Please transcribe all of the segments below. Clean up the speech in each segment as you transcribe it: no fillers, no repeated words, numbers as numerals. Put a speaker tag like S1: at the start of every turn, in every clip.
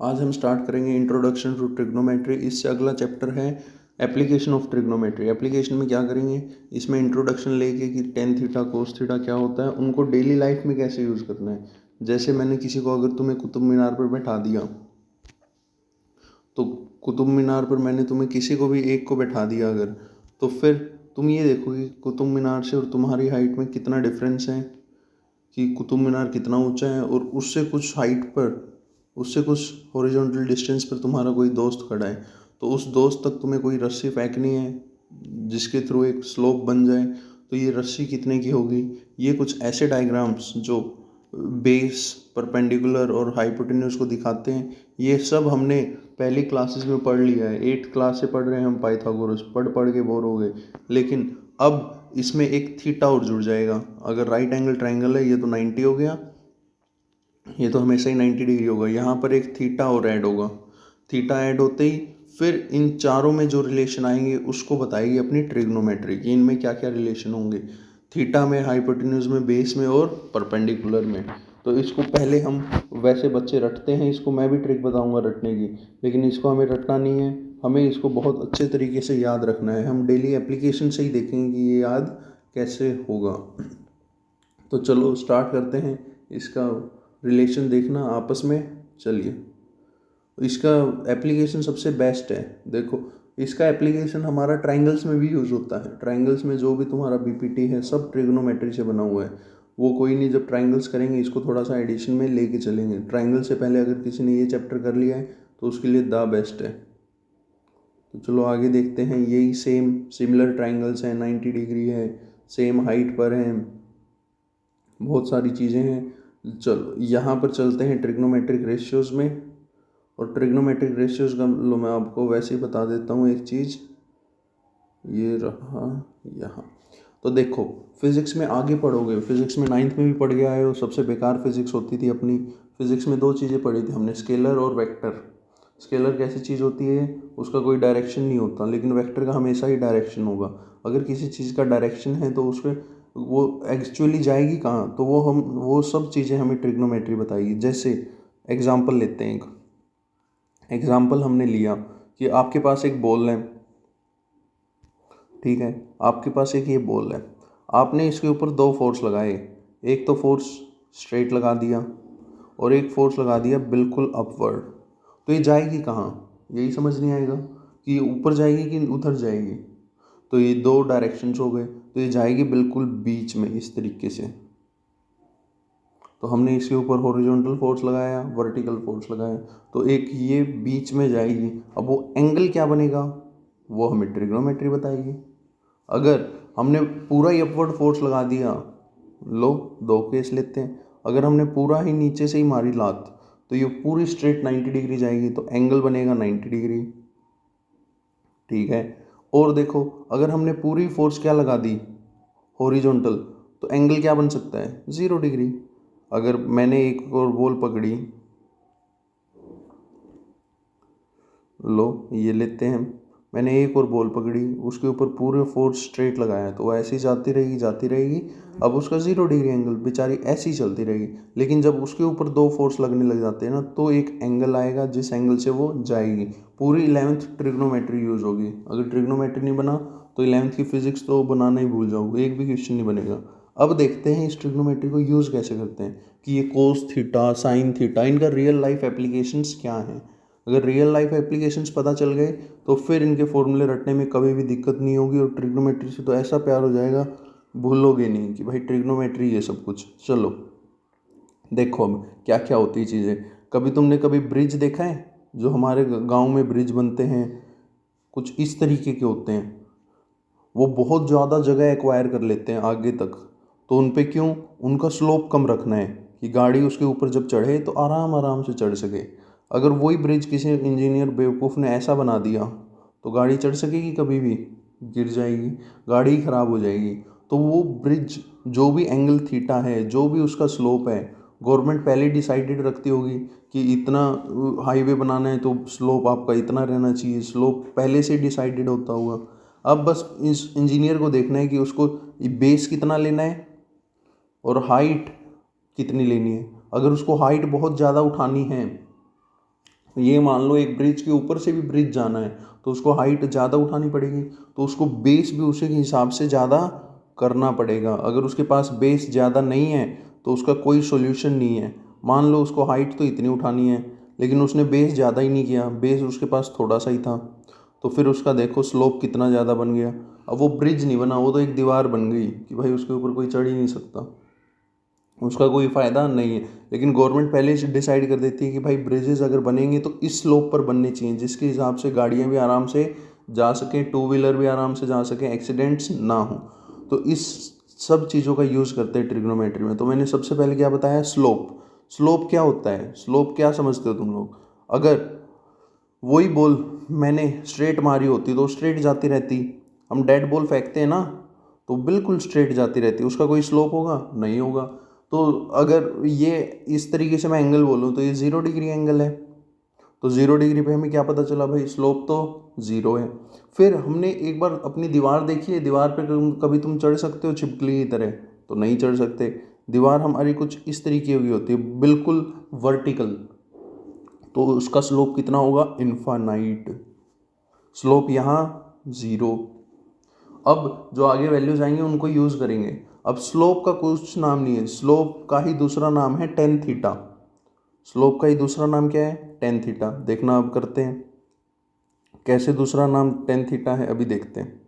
S1: आज हम स्टार्ट करेंगे इंट्रोडक्शन टू ट्रिग्नोमेट्री। इससे अगला चैप्टर है एप्लीकेशन ऑफ ट्रिग्नोमेट्री। एप्लीकेशन में क्या करेंगे, इसमें इंट्रोडक्शन लेके कि टेन थीटा कोस थीटा क्या होता है, उनको डेली लाइफ में कैसे यूज़ करना है। जैसे मैंने किसी को, अगर तुम्हें कुतुब मीनार पर बैठा दिया, तो कुतुब मीनार पर मैंने तुम्हें किसी को भी एक को बैठा दिया अगर, तो फिर तुम ये देखोगे कुतुब मीनार से और तुम्हारी हाइट में कितना डिफरेंस है, कि कुतुब मीनार कितना ऊंचा है, और उससे कुछ हाइट पर, उससे कुछ हॉरिजॉन्टल डिस्टेंस पर तुम्हारा कोई दोस्त खड़ा है, तो उस दोस्त तक तुम्हें कोई रस्सी फेंकनी है जिसके थ्रू एक स्लोप बन जाए, तो ये रस्सी कितने की होगी। ये कुछ ऐसे डायग्राम्स जो बेस, परपेंडिकुलर और हाइपोटेन्यूज को दिखाते हैं, ये सब हमने पहली क्लासेस में पढ़ लिया है। 8th क्लास से पढ़ रहे हैं हम पाइथागोरस, पढ़ के बोर हो गए। लेकिन अब इसमें एक थीटा और जुड़ जाएगा। अगर राइट एंगल ट्राइंगल है, ये तो 90 हो गया, ये तो हमेशा ही 90 डिग्री होगा। यहाँ पर एक थीटा और ऐड होगा। थीटा ऐड होते ही फिर इन चारों में जो रिलेशन आएंगे उसको बताएगी अपनी ट्रिग्नोमेट्री कि इनमें क्या क्या रिलेशन होंगे, थीटा में, हाइपोटेन्यूज में, बेस में और परपेंडिकुलर में। तो इसको पहले हम, वैसे बच्चे रटते हैं इसको, मैं भी ट्रिक बताऊंगा रटने की, लेकिन इसको हमें रटना नहीं है, हमें इसको बहुत अच्छे तरीके से याद रखना है। हम डेली एप्लीकेशन से ही देखेंगे कि ये याद कैसे होगा। तो चलो स्टार्ट करते हैं। इसका रिलेशन देखना आपस में। चलिए, इसका एप्लीकेशन सबसे बेस्ट है। देखो, इसका एप्लीकेशन हमारा ट्राइंगल्स में भी यूज़ होता है। ट्राइंगल्स में जो भी तुम्हारा बीपीटी है सब ट्रिग्नोमेट्री से बना हुआ है। वो कोई नहीं, जब ट्राइंगल्स करेंगे इसको थोड़ा सा एडिशन में लेके चलेंगे। ट्राइंगल से पहले अगर किसी ने ये चैप्टर कर लिया है तो उसके लिए द बेस्ट है। तो चलो आगे देखते हैं। यही सेम सिमिलर ट्राइंगल्स हैं, 90 डिग्री है, सेम हाइट पर हैं, बहुत सारी चीज़ें हैं। चलो यहाँ पर चलते हैं ट्रिग्नोमेट्रिक रेशियोज़ में। और ट्रिग्नोमेट्रिक रेशियोज़ का लो मैं आपको वैसे ही बता देता हूँ एक चीज़, ये रहा यहाँ। तो देखो, फिज़िक्स में आगे पढ़ोगे, फिज़िक्स में 9th में भी पढ़ गया है, और सबसे बेकार फिज़िक्स होती थी अपनी। फिज़िक्स में दो चीज़ें पढ़ी थी हमने, स्केलर और वेक्टर। स्केलर कैसी चीज़ होती है, उसका कोई डायरेक्शन नहीं होता, लेकिन वेक्टर का हमेशा ही डायरेक्शन होगा। अगर किसी चीज़ का डायरेक्शन है तो उसमें वो एक्चुअली जाएगी कहाँ, तो वो सब चीज़ें हमें ट्रिग्नोमेट्री बताएगी। जैसे एग्जाम्पल लेते हैं, एक एग्जाम्पल हमने लिया कि आपके पास एक बॉल है, ठीक है, आपके पास एक ये बॉल है, आपने इसके ऊपर दो फोर्स लगाए। एक तो फोर्स स्ट्रेट लगा दिया और एक फोर्स लगा दिया बिल्कुल अपवर्ड। तो ये जाएगी कहाँ, यही समझ नहीं आएगा कि ये ऊपर जाएगी कि उधर जाएगी। तो ये दो डायरेक्शंस हो गए, तो ये जाएगी बिल्कुल बीच में इस तरीके से। तो हमने इसके ऊपर हॉरिजॉन्टल फोर्स लगाया, वर्टिकल फोर्स लगाया, तो एक ये बीच में जाएगी। अब वो एंगल क्या बनेगा वो हमें ट्रिग्नोमेट्री बताएगी। अगर हमने पूरा ही अपवर्ड फोर्स लगा दिया, लो दो केस लेते हैं, अगर हमने पूरा ही नीचे से ही मारी लात तो ये पूरी स्ट्रेट 90 डिग्री जाएगी, तो एंगल बनेगा 90 डिग्री, ठीक है। और देखो, अगर हमने पूरी फोर्स क्या लगा दी, हॉरिजॉन्टल, तो एंगल क्या बन सकता है, 0 डिग्री। अगर मैंने एक और बॉल पकड़ी, लो ये लेते हैं, मैंने एक और बॉल पकड़ी, उसके ऊपर पूरे फोर्स स्ट्रेट लगाया, तो वो ऐसी जाती रहेगी जाती रहेगी। अब उसका 0 डिग्री एंगल, बेचारी ऐसी चलती रहेगी। लेकिन जब उसके ऊपर दो फोर्स लगने लग जाते हैं ना, तो एक एंगल आएगा जिस एंगल से वो जाएगी। पूरी 11th ट्रिग्नोमेट्री यूज़ होगी। अगर ट्रिग्नोमेट्री नहीं बना तो 11th की फिजिक्स तो बनाना ही भूल जाओगे, एक भी क्वेश्चन नहीं बनेगा। अब देखते हैं इस ट्रिग्नोमेट्री को यूज़ कैसे करते हैं, कि ये कोस थीटा, साइन थीटा, इनका रियल लाइफ एप्लीकेशंस क्या हैं। अगर रियल लाइफ एप्लीकेशंस पता चल गए तो फिर इनके फॉर्मूले रटने में कभी भी दिक्कत नहीं होगी, और ट्रिग्नोमेट्री से तो ऐसा प्यार हो जाएगा, भूलोगे नहीं कि भाई ट्रिग्नोमेट्री ये सब कुछ। चलो देखो अब क्या क्या होती है चीज़ें। कभी ब्रिज देखा है, जो हमारे गांव में ब्रिज बनते हैं, कुछ इस तरीके के होते हैं। वो बहुत ज़्यादा जगह एक्वायर कर लेते हैं आगे तक, तो उन पे क्यों, उनका स्लोप कम रखना है कि गाड़ी उसके ऊपर जब चढ़े तो आराम आराम से चढ़ सके। अगर वही ब्रिज किसी इंजीनियर बेवकूफ़ ने ऐसा बना दिया तो गाड़ी चढ़ सकेगी, कभी भी गिर जाएगी, गाड़ी ख़राब हो जाएगी। तो वो ब्रिज, जो भी एंगल थीटा है, जो भी उसका स्लोप है, गवर्नमेंट पहले डिसाइडेड रखती होगी कि इतना हाईवे बनाना है तो स्लोप आपका इतना रहना चाहिए, स्लोप पहले से डिसाइडेड होता हुआ। अब बस इस इंजीनियर को देखना है कि उसको बेस कितना लेना है और हाइट कितनी लेनी है। अगर उसको हाइट बहुत ज़्यादा उठानी है ये मान लो एक ब्रिज के ऊपर से भी ब्रिज जाना है तो उसको हाइट ज़्यादा उठानी पड़ेगी, तो उसको बेस भी उसी के हिसाब से ज़्यादा करना पड़ेगा। अगर उसके पास बेस ज़्यादा नहीं है तो उसका कोई सोल्यूशन नहीं है। मान लो उसको हाइट तो इतनी उठानी है लेकिन उसने बेस ज़्यादा ही नहीं किया, बेस उसके पास थोड़ा सा ही था, तो फिर उसका देखो स्लोप कितना ज़्यादा बन गया। अब वो ब्रिज नहीं बना, वो तो एक दीवार बन गई कि भाई उसके ऊपर कोई चढ़ ही नहीं सकता, उसका कोई फ़ायदा नहीं है। लेकिन गवर्नमेंट पहले से डिसाइड कर देती है कि भाई ब्रिजेस अगर बनेंगे तो इस स्लोप पर बनने चाहिए जिसके हिसाब से गाड़ियाँ भी आराम से जा सकें, टू व्हीलर भी आराम से जा सकें, एक्सीडेंट्स ना हो। तो इस सब चीज़ों का यूज़ करते हैं ट्रिग्नोमेट्री में। तो मैंने सबसे पहले क्या बताया, स्लोप। स्लोप क्या होता है, स्लोप क्या समझते हो तुम लोग? अगर वही बॉल मैंने स्ट्रेट मारी होती तो स्ट्रेट जाती रहती, हम डेड बॉल फेंकते हैं ना तो बिल्कुल स्ट्रेट जाती रहती, उसका कोई स्लोप होगा? नहीं होगा। तो अगर ये इस तरीके से मैं एंगल बोलूँ तो ये 0 डिग्री एंगल है, तो 0 डिग्री पे हमें क्या पता चला भाई, स्लोप तो 0 है। फिर हमने एक बार अपनी दीवार देखी है, दीवार पे कभी तुम चढ़ सकते हो छिपकली की तरह? तो नहीं चढ़ सकते। दीवार हमारी कुछ इस तरीके की होती है, बिल्कुल वर्टिकल, तो उसका स्लोप कितना होगा, इनफाइनाइट। स्लोप यहाँ 0। अब जो आगे वैल्यूज आएंगे उनको यूज़ करेंगे। अब स्लोप का कुछ नाम नहीं है, स्लोप का ही दूसरा नाम है टेन थीटा। स्लोप का ही दूसरा नाम क्या है, टेन थीटा। देखना अब करते हैं कैसे दूसरा नाम टेन थीटा है, अभी देखते हैं।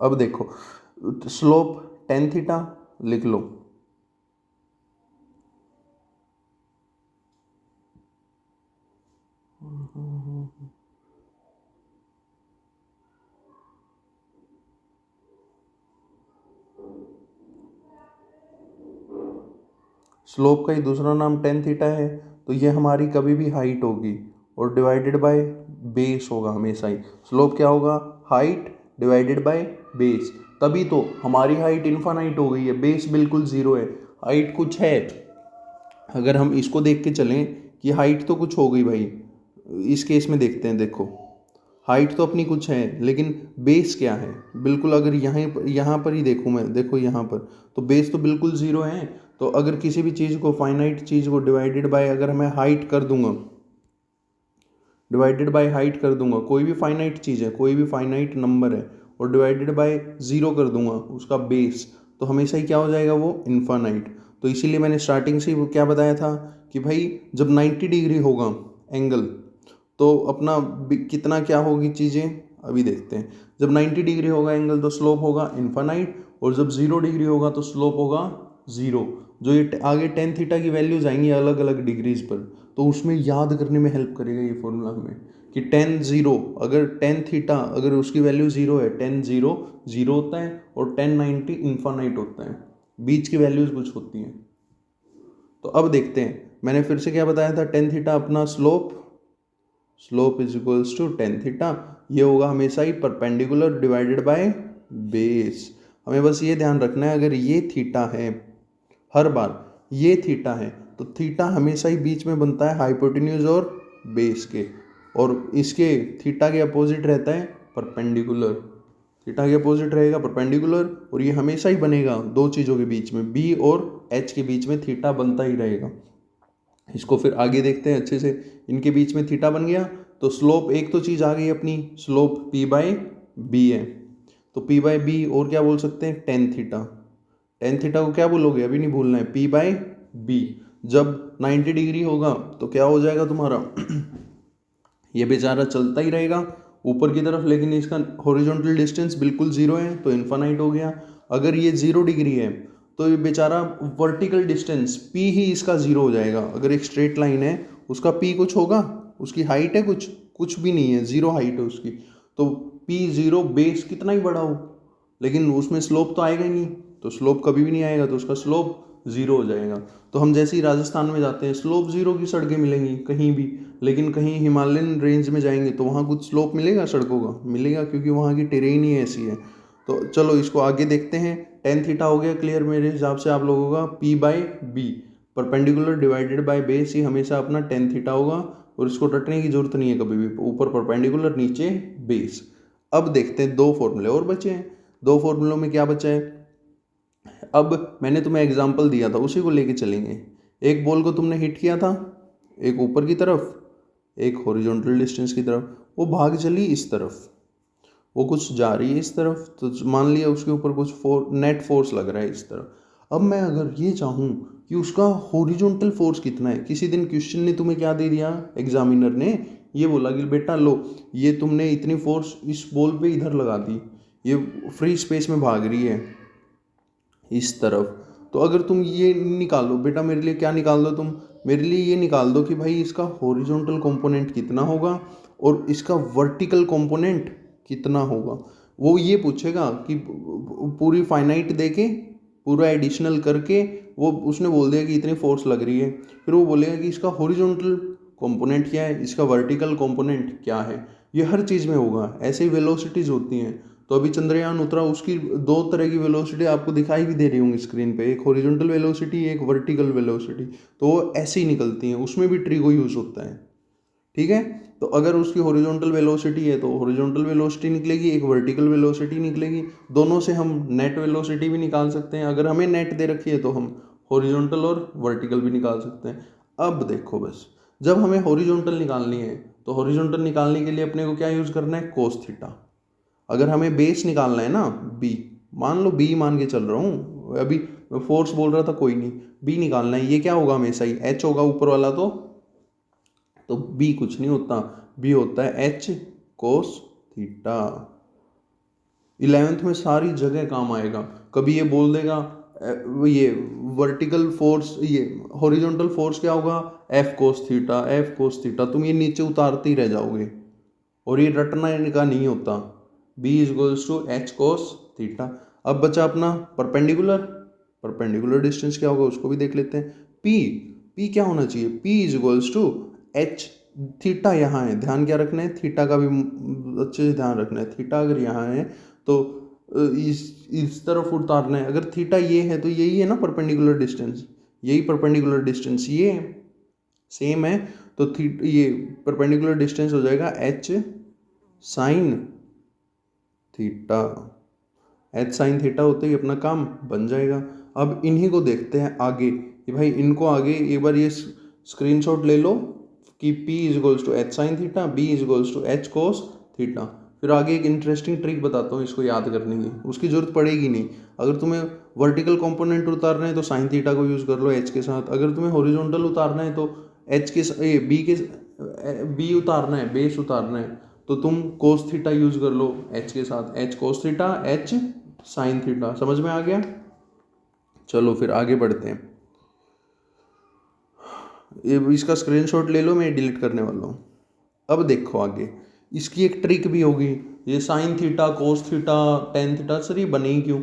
S1: अब देखो स्लोप टेन थीटा लिख लो। स्लोप का ही दूसरा नाम टेन थीटा है, तो ये हमारी कभी भी हाइट होगी और डिवाइडेड बाय बेस होगा हमेशा ही। स्लोप क्या होगा, हाइट डिवाइडेड बाय बेस। तभी तो हमारी हाइट इनफाइनाइट हो गई है, बेस बिल्कुल 0 है, हाइट कुछ है। अगर हम इसको देख के चलें कि हाइट तो कुछ हो गई भाई, इस केस में देखते हैं, देखो हाइट तो अपनी कुछ है लेकिन बेस क्या है, बिल्कुल अगर यहाँ पर ही देखूँ मैं, देखो यहाँ पर तो बेस तो बिल्कुल 0 है। तो अगर किसी भी चीज़ को, फाइनाइट चीज़ को डिवाइडेड बाय अगर मैं हाइट कर दूंगा, डिवाइडेड बाय हाइट कर दूंगा, कोई भी फाइनाइट चीज़ है, कोई भी फाइनाइट नंबर है, और डिवाइडेड बाय 0 कर दूंगा उसका बेस, तो हमेशा ही क्या हो जाएगा, वो इनफाइनाइट। तो इसीलिए मैंने स्टार्टिंग से ही वो क्या बताया था कि भाई जब 90 डिग्री होगा एंगल तो अपना कितना क्या होगी चीज़ें, अभी देखते हैं। जब 90 डिग्री होगा एंगल तो स्लोप होगा इनफाइनाइट, और जब 0 डिग्री होगा तो स्लोप होगा 0। जो ये आगे टेन थीटा की वैल्यूज आएंगी अलग अलग डिग्रीज पर, तो उसमें याद करने में हेल्प करेगा ये फॉर्मूला हमें कि टेन जीरो, अगर टेन थीटा अगर उसकी वैल्यू 0 है, टेन जीरो 0 होता है, और 1090 इनफाइनाइट होता है, बीच की वैल्यूज कुछ होती हैं। तो अब देखते हैं, मैंने फिर से क्या बताया था, टेन थीटा अपना slope, slope is equals to tan theta, ये होगा हमेशा ही परपेंडिकुलर डिवाइडेड बाय बेस। हमें बस ये ध्यान रखना है, अगर ये थीटा है, हर बार ये थीटा है, तो थीटा हमेशा ही बीच में बनता है हाइपोटेन्यूज और बेस के, और इसके थीटा के अपोजिट रहता है परपेंडिकुलर। थीटा के अपोजिट रहेगा परपेंडिकुलर, और ये हमेशा ही बनेगा दो चीज़ों के बीच में, बी और एच के बीच में थीटा बनता ही रहेगा। इसको फिर आगे देखते हैं अच्छे से, इनके बीच में थीटा बन गया तो स्लोप, एक तो चीज़ आ गई अपनी, स्लोप पी बाई बी है, तो पी बाई बी, और क्या बोल सकते हैं, टेन थीटा। टेन थीटा को क्या बोलोगे, अभी नहीं भूलना है, पी बाई बी। जब 90 डिग्री होगा तो क्या हो जाएगा तुम्हारा ये बेचारा चलता ही रहेगा ऊपर की तरफ, लेकिन इसका हॉरिजॉन्टल डिस्टेंस बिल्कुल 0 है तो इनफाइनाइट हो गया। अगर ये 0 डिग्री है तो ये बेचारा वर्टिकल डिस्टेंस पी ही इसका 0 हो जाएगा। अगर एक स्ट्रेट लाइन है उसका पी कुछ होगा, उसकी हाइट है कुछ, कुछ भी नहीं है, 0 हाइट है उसकी, तो पी 0 बेस कितना ही बड़ा हो, लेकिन उसमें स्लोप तो आएगा ही नहीं, तो स्लोप कभी भी नहीं आएगा, तो उसका स्लोप 0 हो जाएगा। तो हम जैसे ही राजस्थान में जाते हैं स्लोप 0 की सड़कें मिलेंगी कहीं भी, लेकिन कहीं हिमालयन रेंज में जाएंगे तो वहाँ कुछ स्लोप मिलेगा सड़कों का, मिलेगा, क्योंकि वहाँ की टेरेन ही ऐसी है। तो चलो इसको आगे देखते हैं। टेन थीटा हो गया क्लियर मेरे हिसाब से आप लोगों का, P by B perpendicular divided by base ही हमेशा अपना टेन थीटा होगा, और इसको रटने की जरूरत नहीं है कभी भी, ऊपर परपेंडिकुलर नीचे बेस। अब देखते हैं दो फॉर्मूले और बचे हैं। दो फॉर्मूलों में क्या बचा है, अब मैंने तुम्हें एग्जांपल दिया था, उसी को लेके चलेंगे। एक बॉल को तुमने हिट किया था, एक ऊपर की तरफ, एक हॉरिजॉन्टल डिस्टेंस की तरफ, वो भाग चली इस तरफ, वो कुछ जा रही है इस तरफ, तो मान लिया उसके ऊपर कुछ नेट फोर्स लग रहा है इस तरफ। अब मैं अगर ये चाहूँ कि उसका हॉरिजॉन्टल फोर्स कितना है, किसी दिन क्वेश्चन ने तुम्हें क्या दे दिया, एग्जामिनर ने ये बोला कि बेटा लो, ये तुमने इतनी फोर्स इस बॉल पे इधर लगा दी, ये फ्री स्पेस में भाग रही है इस तरफ, तो अगर तुम ये निकालो बेटा, मेरे लिए क्या निकाल दो तुम, मेरे लिए ये निकाल दो कि भाई इसका हॉरिजॉन्टल कंपोनेंट कितना होगा और इसका वर्टिकल कंपोनेंट कितना होगा। वो ये पूछेगा कि पूरी फाइनाइट देके पूरा एडिशनल करके वो उसने बोल दिया कि इतनी फोर्स लग रही है, फिर वो बोलेगा कि इसका हॉरिजॉन्टल कंपोनेंट क्या है, इसका वर्टिकल कंपोनेंट क्या है। ये हर चीज़ में होगा, ऐसे ही वेलोसिटीज़ होती हैं। तो अभी चंद्रयान उतरा, उसकी दो तरह की वेलोसिटी आपको दिखाई भी दे रही होंगी स्क्रीन पे, एक हॉरिजॉन्टल वेलोसिटी, एक वर्टिकल वेलोसिटी, तो वो ऐसे ही निकलती हैं, उसमें भी ट्रिगो यूज़ होता है। ठीक है, तो अगर उसकी हॉरिजॉन्टल वेलोसिटी है तो हॉरिजॉन्टल वेलोसिटी निकलेगी, एक वर्टिकल वेलोसिटी निकलेगी। दोनों से हम नेट वेलोसिटी भी निकाल सकते हैं, अगर हमें नेट दे रखी है तो हम हॉरिजॉन्टल और वर्टिकल भी निकाल सकते हैं। अब देखो बस, जब हमें हॉरिजॉन्टल निकालनी है तो हॉरिजॉन्टल निकालने के लिए अपने को क्या यूज़ करना है, कोस थीटा। अगर हमें बेस निकालना है ना, बी, मान लो बी मान के चल रहा हूँ, अभी फोर्स बोल रहा था कोई नहीं, बी निकालना है, ये क्या होगा हमेशा ही एच होगा ऊपर वाला, तो बी कुछ नहीं होता, बी होता है एच कोस थीटा। 11th में सारी जगह काम आएगा। कभी ये बोल देगा ये वर्टिकल फोर्स, ये हॉरिजॉन्टल फोर्स क्या होगा, F cos theta, F cos theta, तुम ये नीचे उतारते ही रह जाओगे और ये रटना इनका नहीं होता। B is equals to H cos theta. अब बचा अपना परपेंडिकुलर, परपेंडिकुलर डिस्टेंस क्या होगा उसको भी देख लेते हैं। पी, पी क्या होना चाहिए, P is equals to H, theta यहाँ है, ध्यान क्या रखना है, थीटा का भी अच्छे से ध्यान रखना है। थीटा अगर यहाँ है तो इस तरफ उतारना है, अगर थीटा ये है तो यही है ना परपेंडिकुलर डिस्टेंस, यही परपेंडिकुलर डिस्टेंस ये सेम है, तो ये परपेंडिकुलर डिस्टेंस हो जाएगा H sine theta. H sine theta होते ही अपना काम बन जाएगा। अब इन्हीं को देखते हैं आगे कि भाई इनको आगे एक बार ये स्क्रीनशॉट ले लो कि P is equals to H sine theta, B is equals to H cos theta. फिर आगे एक इंटरेस्टिंग ट्रिक बताता हूँ इसको याद करने की, उसकी जरूरत पड़ेगी नहीं। अगर तुम्हें वर्टिकल कंपोनेंट उतारना है तो साइन थीटा को यूज़ कर लो एच के साथ, अगर तुम्हें हॉरिजॉन्टल उतारना है तो एच के बी उतारना है, बेस उतारना है, तो तुम कोस थीटा यूज़ कर लो एच के साथ, H cos theta, H sine theta. समझ में आ गया? चलो फिर आगे बढ़ते हैं। ये इसका स्क्रीनशॉट ले लो, मैं डिलीट करने वाला हूँ। अब देखो आगे, इसकी एक ट्रिक भी होगी। ये sign theta, cos theta, tan theta, sir ये बने ही क्यों?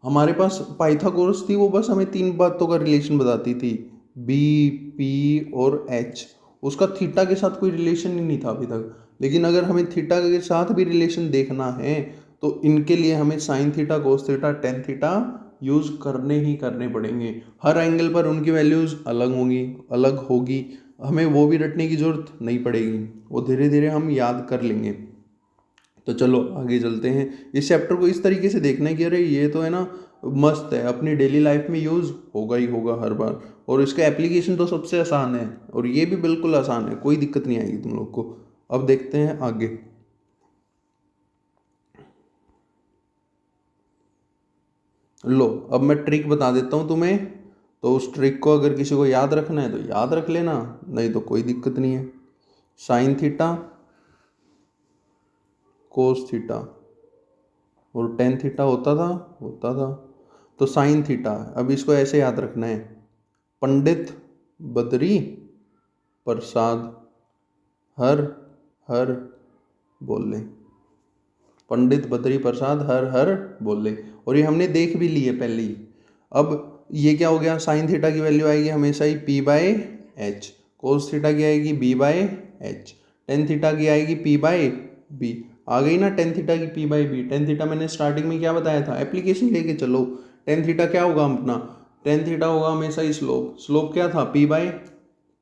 S1: हमारे पास पाइथागोरस थी, वो बस हमें तीन बातों का रिलेशन बताती थी, बी, पी और एच। उसका थीटा के साथ कोई रिलेशन ही नहीं था अभी तक। लेकिन अगर हमें थीटा के साथ भी रिलेशन देखना है तो इनके लिए हमें sign theta, cos theta, tan theta use करने ही करने पड़ेंगे। हर एंगल पर उनकी वैल्यूज़ अलग होगी, हमें वो भी रटने की ज़रूरत नहीं पड़ेगी, वो धीरे धीरे हम याद कर लेंगे। तो चलो आगे चलते हैं। इस चैप्टर को इस तरीके से देखना है कि अरे ये तो है ना मस्त है, अपनी डेली लाइफ में यूज़ होगा ही होगा हर बार, और इसका एप्लीकेशन तो सबसे आसान है, और ये भी बिल्कुल आसान है, कोई दिक्कत नहीं आएगी तुम लोग को। अब देखते हैं आगे। लो अब मैं ट्रिक बता देता हूँ तुम्हें, तो उस ट्रिक को अगर किसी को याद रखना है तो याद रख लेना, नहीं तो कोई दिक्कत नहीं है। साइन थीटा, कोस थीटा और टेन थीटा होता था। तो साइन थीटा, अब इसको ऐसे याद रखना है, पंडित बद्री प्रसाद हर हर बोले, पंडित बद्री प्रसाद हर हर बोले। और ये हमने देख भी ली है पहले ही। अब ये क्या हो गया, साइन थीटा की वैल्यू आएगी हमेशा ही P by H, cos theta की आएगी B by H, tan theta की आएगी P बाय बी। आ गई ना टेन थीटा की P by B. Tan theta मैंने स्टार्टिंग में क्या बताया था, एप्लीकेशन लेके चलो। टेन थीटा क्या होगा अपना, टेन थीटा होगा हमेशा ही स्लोप, स्लोप क्या था P by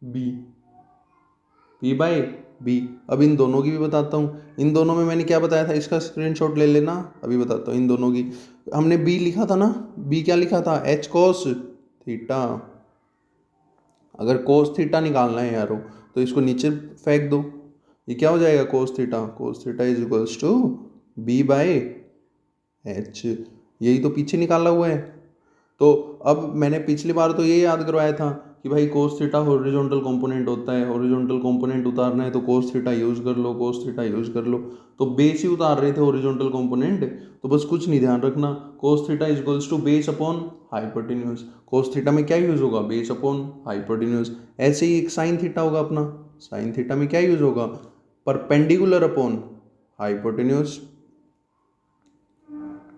S1: B, P by B. अब इन दोनों की भी बताता हूँ। इन दोनों में मैंने क्या बताया था, इसका स्क्रीनशॉट ले लेना, अभी बताता हूँ। इन दोनों की हमने बी लिखा था ना, बी क्या लिखा था, एच कोस थीटा। अगर कोस थीटा निकालना है यारो तो इसको नीचे फेंक दो, ये क्या हो जाएगा, cos theta is equals to B by H. यही तो पीछे निकाला हुआ है। तो अब मैंने पिछली बार तो ये याद करवाया था कि भाई कोस थीटा हॉरिजॉन्टल कंपोनेंट होता है, हॉरिजॉन्टल कंपोनेंट उतारना है तो कोस थीटा यूज कर लो, कोस थीटा यूज कर लो। तो बेस ही उतार रहे थे हॉरिजॉन्टल कंपोनेंट, तो बस कुछ नहीं ध्यान रखना, cos theta is equals to base upon hypotenuse. Cos theta में क्या यूज होगा, बेस अपॉन हाइपोटेन्यूज। ऐसे ही एक साइन थीटा होगा अपना, साइन थीटा में क्या यूज होगा, परपेंडिकुलर अपॉन हाइपोटेन्यूज।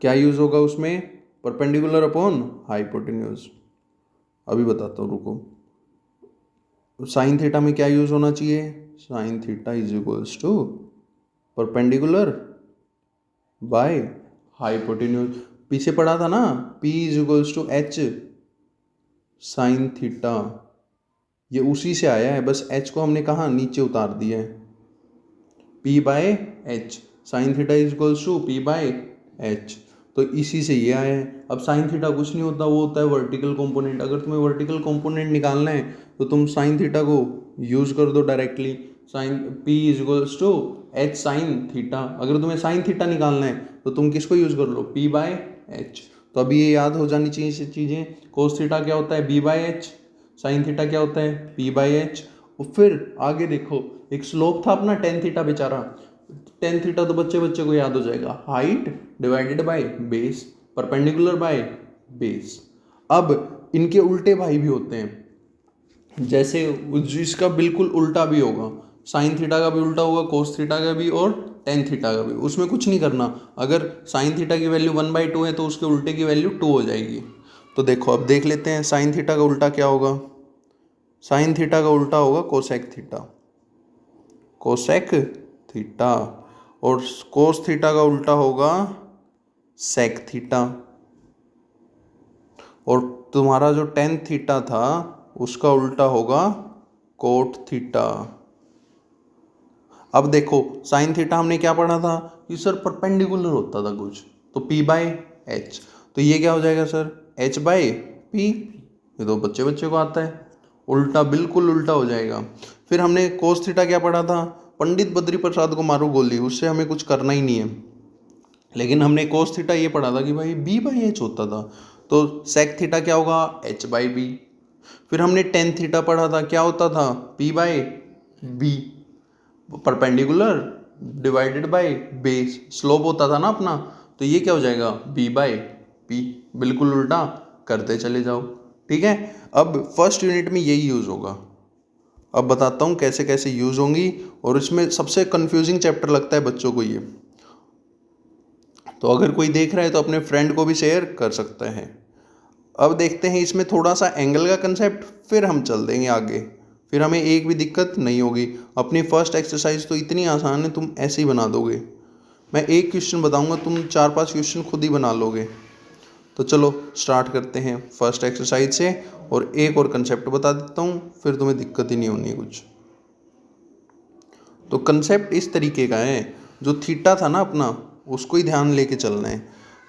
S1: क्या यूज होगा उसमें, परपेंडिकुलर अपॉन हाइपोटेन्यूज। अभी बताता हूँ, रुको। साइन थीटा में क्या यूज होना चाहिए, sine theta is equals to perpendicular by hypotenuse. पीछे पढ़ा था ना, P is equals to H sine theta, ये उसी से आया है, बस H को हमने कहा नीचे उतार दिया है। P by H, sine theta is equals to P by H, तो इसी से ये आया है। अब साइन थीटा कुछ नहीं होता, वो होता है वर्टिकल कंपोनेंट। अगर तुम्हें वर्टिकल कंपोनेंट निकालना है तो तुम साइन थीटा को यूज कर दो directly, sine P is equals to H sine theta. अगर तुम्हें साइन थीटा निकालना है तो तुम किसको यूज कर लो, P बाय एच। तो अभी ये याद हो जानी चाहिए चीज़ें। कोस थीटा क्या होता है, B by H, sine theta क्या होता है, P बाय एच। और फिर आगे देखो, एक स्लोप था अपना टेन थीटा बेचारा, टेन थीटा तो बच्चे को याद हो जाएगा, height divided by base, perpendicular by base. अब इनके उल्टे भाई भी होते हैं, जैसे जिसका बिल्कुल उल्टा भी होगा, साइन थीटा का भी उल्टा होगा, कोस थीटा का भी और टेन थीटा का भी। उसमें कुछ नहीं करना, अगर साइन थीटा की वैल्यू 1/2 है तो उसके उल्टे की वैल्यू 2 हो जाएगी। तो देखो अब देख लेते हैं, साइन थीटा का उल्टा क्या होगा, साइन थीटा का उल्टा होगा कोसेक थीटा, कोसेक थीटा। और कोस थीटा का उल्टा होगा सेक थीटा। और तुम्हारा जो टेन थीटा था उसका उल्टा होगा कोट थीटा। अब देखो साइन थीटा हमने क्या पढ़ा था कि सर परपेंडिकुलर होता था कुछ, तो P बाय एच, तो ये क्या हो जाएगा सर, H बाय P। ये तो बच्चे को आता है, उल्टा बिल्कुल उल्टा हो जाएगा। फिर हमने कोस थीटा क्या पढ़ा था, पंडित बद्री प्रसाद को मारो गोली, उससे हमें कुछ करना ही नहीं है। लेकिन हमने कोस थीटा ये पढ़ा था कि भाई B बाई एच होता था, तो सेक थीटा क्या होगा, H बाई बी। फिर हमने टेन थीटा पढ़ा था, क्या होता था, P by B, perpendicular divided by base, slope होता था ना अपना, तो ये क्या हो जाएगा, B बाई पी। बिल्कुल उल्टा करते चले जाओ, ठीक है। अब फर्स्ट यूनिट में यही यूज़ होगा। अब बताता हूँ कैसे कैसे यूज़ होंगी, और इसमें सबसे कंफ्यूजिंग चैप्टर लगता है बच्चों को ये, तो अगर कोई देख रहा है तो अपने फ्रेंड को भी शेयर कर सकते हैं। अब देखते हैं इसमें थोड़ा सा एंगल का कंसेप्ट, फिर हम चल देंगे आगे, फिर हमें एक भी दिक्कत नहीं होगी। अपनी फर्स्ट एक्सरसाइज तो इतनी आसान है, तुम ऐसे ही बना दोगे। मैं एक क्वेश्चन बताऊंगा, तुम 4-5 क्वेश्चन खुद ही बना लोगे। तो चलो स्टार्ट करते हैं फर्स्ट एक्सरसाइज से, और एक और कंसेप्ट बता देता हूँ, फिर तुम्हें दिक्कत ही नहीं होनी है कुछ। तो कंसेप्ट इस तरीके का है, जो थीटा था ना अपना, उसको ही ध्यान लेके चलना है।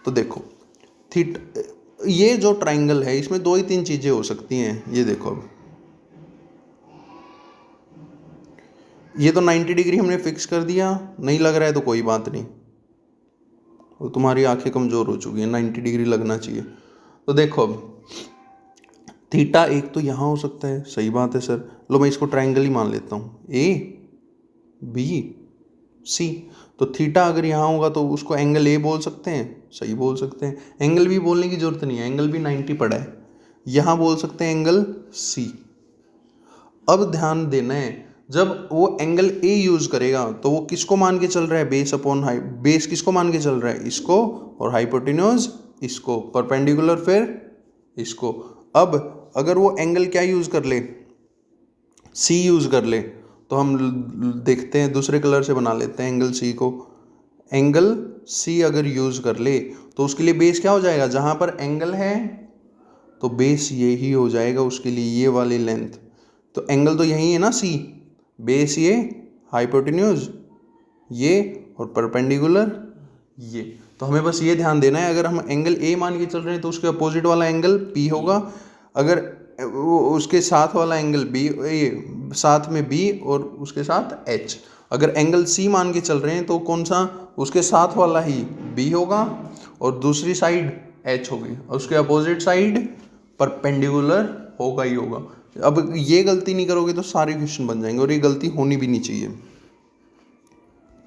S1: तो देखो थीटा, ये जो ट्राइंगल है इसमें 2 ही 3 चीज़ें हो सकती हैं। ये देखो अब ये तो 90 डिग्री हमने फिक्स कर दिया, नहीं लग रहा है तो कोई बात नहीं, तो तुम्हारी आंखें कमज़ोर हो चुकी हैं, 90 डिग्री लगना चाहिए। तो देखो अब थीटा एक तो यहाँ हो सकता है, सही बात है सर, लो मैं इसको ट्राइंगल ही मान लेता हूँ, ABC। तो थीटा अगर यहाँ होगा तो उसको एंगल A बोल सकते हैं, सही बोल सकते हैं। एंगल B बोलने की जरूरत नहीं है, एंगल B 90 पड़ा है। यहाँ बोल सकते हैं एंगल C। अब ध्यान देना है, जब वो एंगल A यूज करेगा तो वो किसको मान के चल रहा है, बेस अपॉन हाई, बेस किसको मान के चल रहा है, इसको, और हाइपोटेन्यूज इसको, परपेंडिकुलर फिर इसको। अब अगर वो एंगल क्या यूज कर ले, C यूज कर ले, तो हम देखते हैं दूसरे कलर से बना लेते हैं एंगल C को। एंगल C अगर यूज कर ले तो उसके लिए बेस क्या हो जाएगा, जहां पर एंगल है तो बेस ये ही हो जाएगा उसके लिए, ये वाली लेंथ। तो एंगल तो यही है ना C, बेस ये हाइपोटेन्यूज ये और परपेंडिकुलर ये। तो हमें बस ये ध्यान देना है, अगर हम एंगल ए मान के चल रहे हैं तो उसके अपोजिट वाला एंगल पी होगा, अगर उसके साथ वाला एंगल बी, ये साथ में बी और उसके साथ एच। अगर एंगल सी मान के चल रहे हैं तो कौन सा, उसके साथ वाला ही बी होगा और दूसरी साइड एच होगी और उसके अपोजिट साइड परपेंडिकुलर होगा ही होगा। अब ये गलती नहीं करोगे तो सारे क्वेश्चन बन जाएंगे और ये गलती होनी भी नहीं चाहिए।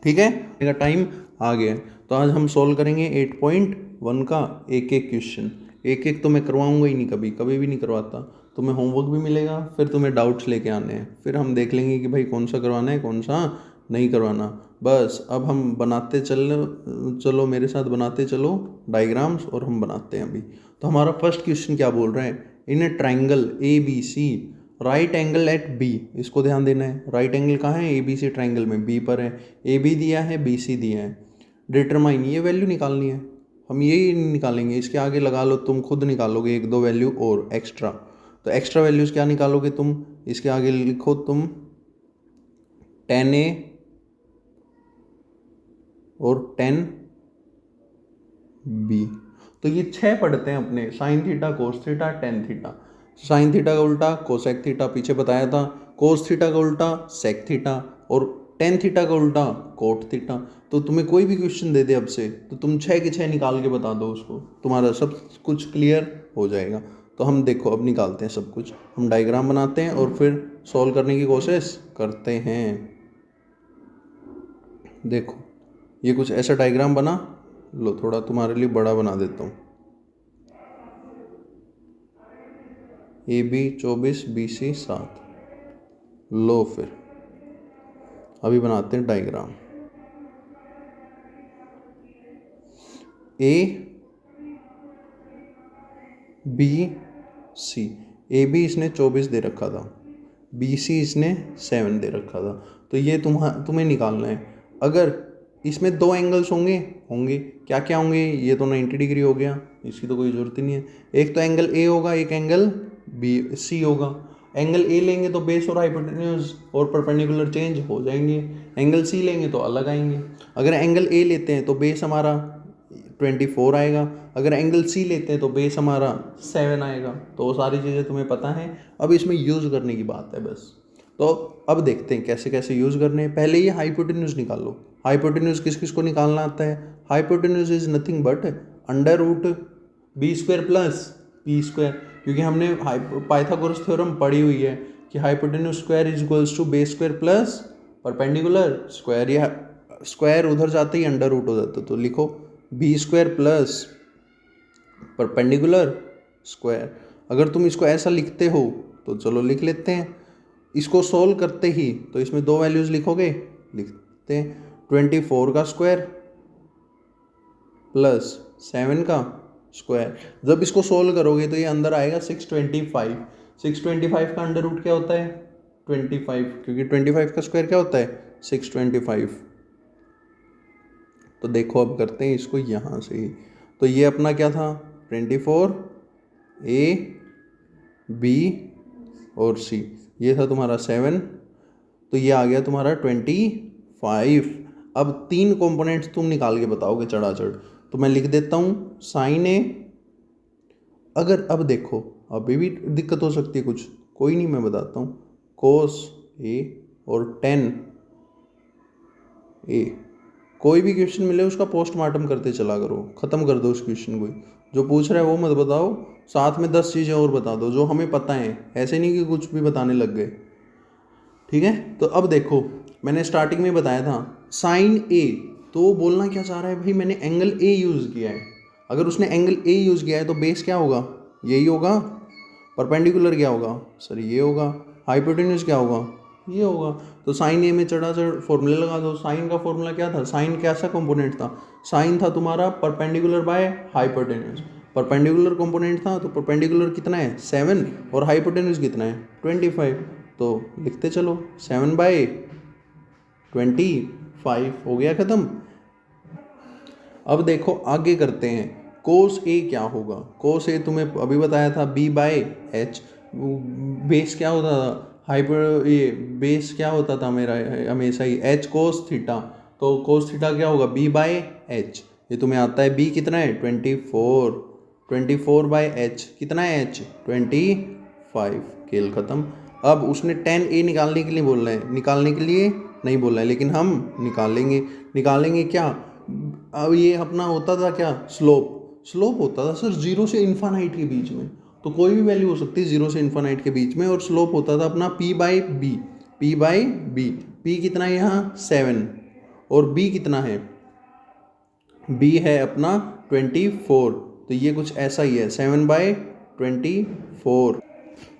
S1: ठीक है, मेरा टाइम आ गया है तो आज हम सॉल्व करेंगे 8.1 का एक एक क्वेश्चन। एक एक तो मैं करवाऊंगा ही नहीं, कभी भी नहीं करवाता। तुम्हें होमवर्क भी मिलेगा, फिर तुम्हें डाउट्स लेके आने हैं, फिर हम देख लेंगे कि भाई कौन सा करवाना है कौन सा नहीं करवाना। बस अब हम बनाते चलो मेरे साथ बनाते चलो डायग्राम्स और हम बनाते हैं अभी। तो हमारा फर्स्ट क्वेश्चन क्या बोल रहा है, in A triangle A B C right angle at B. इसको ध्यान देना है, राइट एंगल कहाँ है, ए बी सी ट्राइंगल में बी पर है, ए बी दिया है बी सी दिया है। डिटरमाइन, ये वैल्यू निकालनी है, हम यही निकालेंगे, इसके आगे लगा लो, तुम खुद निकालोगे एक दो वैल्यू और एक्स्ट्रा। तो एक्स्ट्रा वैल्यूज़ क्या निकालोगे तुम, इसके आगे लिखो तुम 10a और 10b। तो ये 6 पढ़ते हैं अपने, sign theta cos theta tan theta. Sine theta का उल्टा कोसेक थीटा पीछे बताया था, कोस थीटा का उल्टा सेक थीटा और टेन थीटा का उल्टा कोट थीटा। तो तुम्हें कोई भी क्वेश्चन दे दे अब से तो तुम 6 के 6 निकाल के बता दो उसको, तुम्हारा सब कुछ क्लियर हो जाएगा। तो हम देखो अब निकालते हैं सब कुछ, हम डायग्राम बनाते हैं और फिर सॉल्व करने की कोशिश करते हैं। देखो ये कुछ ऐसा डायग्राम बना लो, थोड़ा तुम्हारे लिए बड़ा बना देता हूँ। A B 24 B C 7। लो फिर अभी बनाते हैं diagram. A B C, A B इसने 24 दे रखा था, बी सी इसने 7 दे रखा था। तो ये तुम्हें निकालना है। अगर इसमें दो एंगल्स होंगे क्या क्या होंगे, ये तो 90 डिग्री हो गया, इसकी तो कोई ज़रूरत ही नहीं है। एक तो एंगल ए होगा, एक एंगल बी सी होगा। एंगल ए लेंगे तो बेस और हाइपोटेन्यूज और परपेंडिकुलर चेंज हो जाएंगे, एंगल सी लेंगे तो अलग आएंगे। अगर एंगल ए लेते हैं तो बेस हमारा 24 आएगा, अगर एंगल सी लेते हैं तो बेस हमारा 7 आएगा। तो वो सारी चीज़ें तुम्हें पता हैं, अब इसमें यूज़ करने की बात है बस। तो अब देखते हैं कैसे कैसे यूज़ करने हैं। पहले ये हाइपोटेन्यूज निकाल लो। हाइपोटेन्यूज किस किस को निकालना आता है, hypotenuse is nothing but under root B square plus P square, क्योंकि हमने पाइथागोरस थ्योरम पढ़ी हुई है कि hypotenuse square is equals to base square plus perpendicular square, या स्क्वायर उधर जाते ही अंडर रूट हो जाता। तो लिखो B square plus perpendicular square. अगर तुम इसको ऐसा लिखते हो तो चलो लिख लेते हैं। इसको सोल्व करते ही तो इसमें दो वैल्यूज़ लिखोगे, लिखते हैं 24 का स्क्वायर प्लस 7 का स्क्वायर। जब इसको सोल्व करोगे तो ये अंदर आएगा 625। 625 का अंडर रूट क्या होता है 25, क्योंकि 25 का स्क्वायर क्या होता है 625। तो देखो अब करते हैं इसको यहाँ से ही। तो ये अपना क्या था 24 ए बी और सी, ये था तुम्हारा 7, तो ये आ गया तुम्हारा 25। अब 3 कंपोनेंट्स तुम निकाल के बताओगे चढ़ाचढ़, तो मैं लिख देता हूँ साइन ए। अगर अब देखो अभी भी दिक्कत हो सकती है कुछ, कोई नहीं मैं बताता हूँ, कोस ए और 10 ए। कोई भी क्वेश्चन मिले उसका पोस्टमार्टम करते चला करो, ख़त्म कर दो उस क्वेश्चन को। जो पूछ रहा है वो मत बताओ, साथ में 10 चीज़ें और बता दो जो हमें पता है, ऐसे नहीं कि कुछ भी बताने लग गए। ठीक है, तो अब देखो मैंने स्टार्टिंग में बताया था साइन ए, तो बोलना क्या चाह रहा है भाई, मैंने एंगल ए यूज़ किया है। अगर उसने एंगल ए यूज़ किया है तो बेस क्या होगा, यही होगा। परपेंडिकुलर क्या होगा सर, ये होगा। हाइपोटेन्यूज क्या होगा, ये होगा। तो साइन ए में चढ़ाचढ़ फॉर्मूले लगा दो। साइन का फॉर्मूला क्या था, साइन कैसा कंपोनेंट था, साइन था तुम्हारा perpendicular by hypotenuse. Perpendicular component था तो परपेंडिकुलर कितना है 7 और हाइपोटेन्यूज कितना है 25। तो लिखते चलो 7/25 हो गया ख़त्म। अब देखो आगे करते हैं, कोस ए क्या होगा। कोस ए तुम्हें अभी बताया था b/h, बेस क्या होता था हाइपर ये बेस क्या होता था मेरा हमेशा ही एच कोस थीटा, तो कोस थीटा क्या होगा बी बाय एच। ये तुम्हें आता है बी कितना है 24, 24 बाय एच कितना है एच 25, खेल ख़त्म। अब उसने 10a निकालने के लिए बोल रहे हैं, निकालने के लिए नहीं बोल रहे हैं लेकिन हम निकालेंगे क्या। अब ये अपना होता था क्या स्लोप होता था सर 0 से इन्फानाइट के बीच में, तो कोई भी वैल्यू हो सकती है 0 से इन्फानाइट के बीच में, और स्लोप होता था अपना p बाई बी। p कितना है यहाँ 7 और b कितना है, b है अपना 24, तो ये कुछ ऐसा ही है 7/24।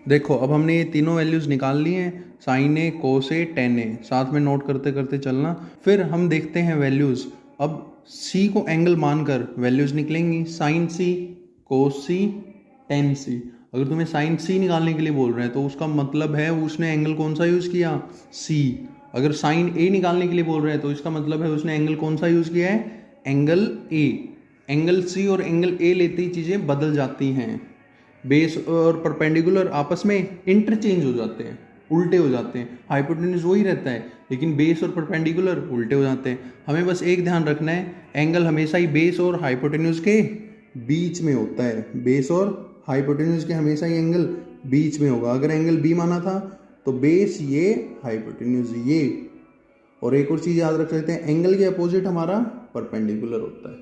S1: देखो अब हमने ये तीनों वैल्यूज़ निकाल ली हैं, साइन ए कोस ए टेन ए, साथ में नोट करते करते चलना। फिर हम देखते हैं वैल्यूज़, अब c को एंगल मानकर वैल्यूज़ निकलेंगी, साइन सी कोस सी टेन सी। अगर तुम्हें साइन सी निकालने के लिए बोल रहे हैं तो उसका मतलब है उसने एंगल कौन सा यूज़ किया c। अगर साइन ए निकालने के लिए बोल रहे हैं तो इसका मतलब है उसने एंगल कौन सा यूज़ किया है एंगल ए। एंगल सी और एंगल ए लेते ही चीज़ें बदल जाती हैं, बेस और परपेंडिकुलर आपस में इंटरचेंज हो जाते हैं, उल्टे हो जाते हैं। हाइपोटेन्यूज वही रहता है लेकिन बेस और परपेंडिकुलर उल्टे हो जाते हैं। हमें बस एक ध्यान रखना है, एंगल हमेशा ही बेस और हाइपोटेन्यूज के बीच में होता है, बेस और हाइपोटेन्यूज के हमेशा ही एंगल बीच में होगा। अगर एंगल बी माना था तो बेस ये हाइपोटेन्यूज ये। और एक और चीज़ याद रख लेते हैं, एंगल के अपोजिट हमारा परपेंडिकुलर होता है।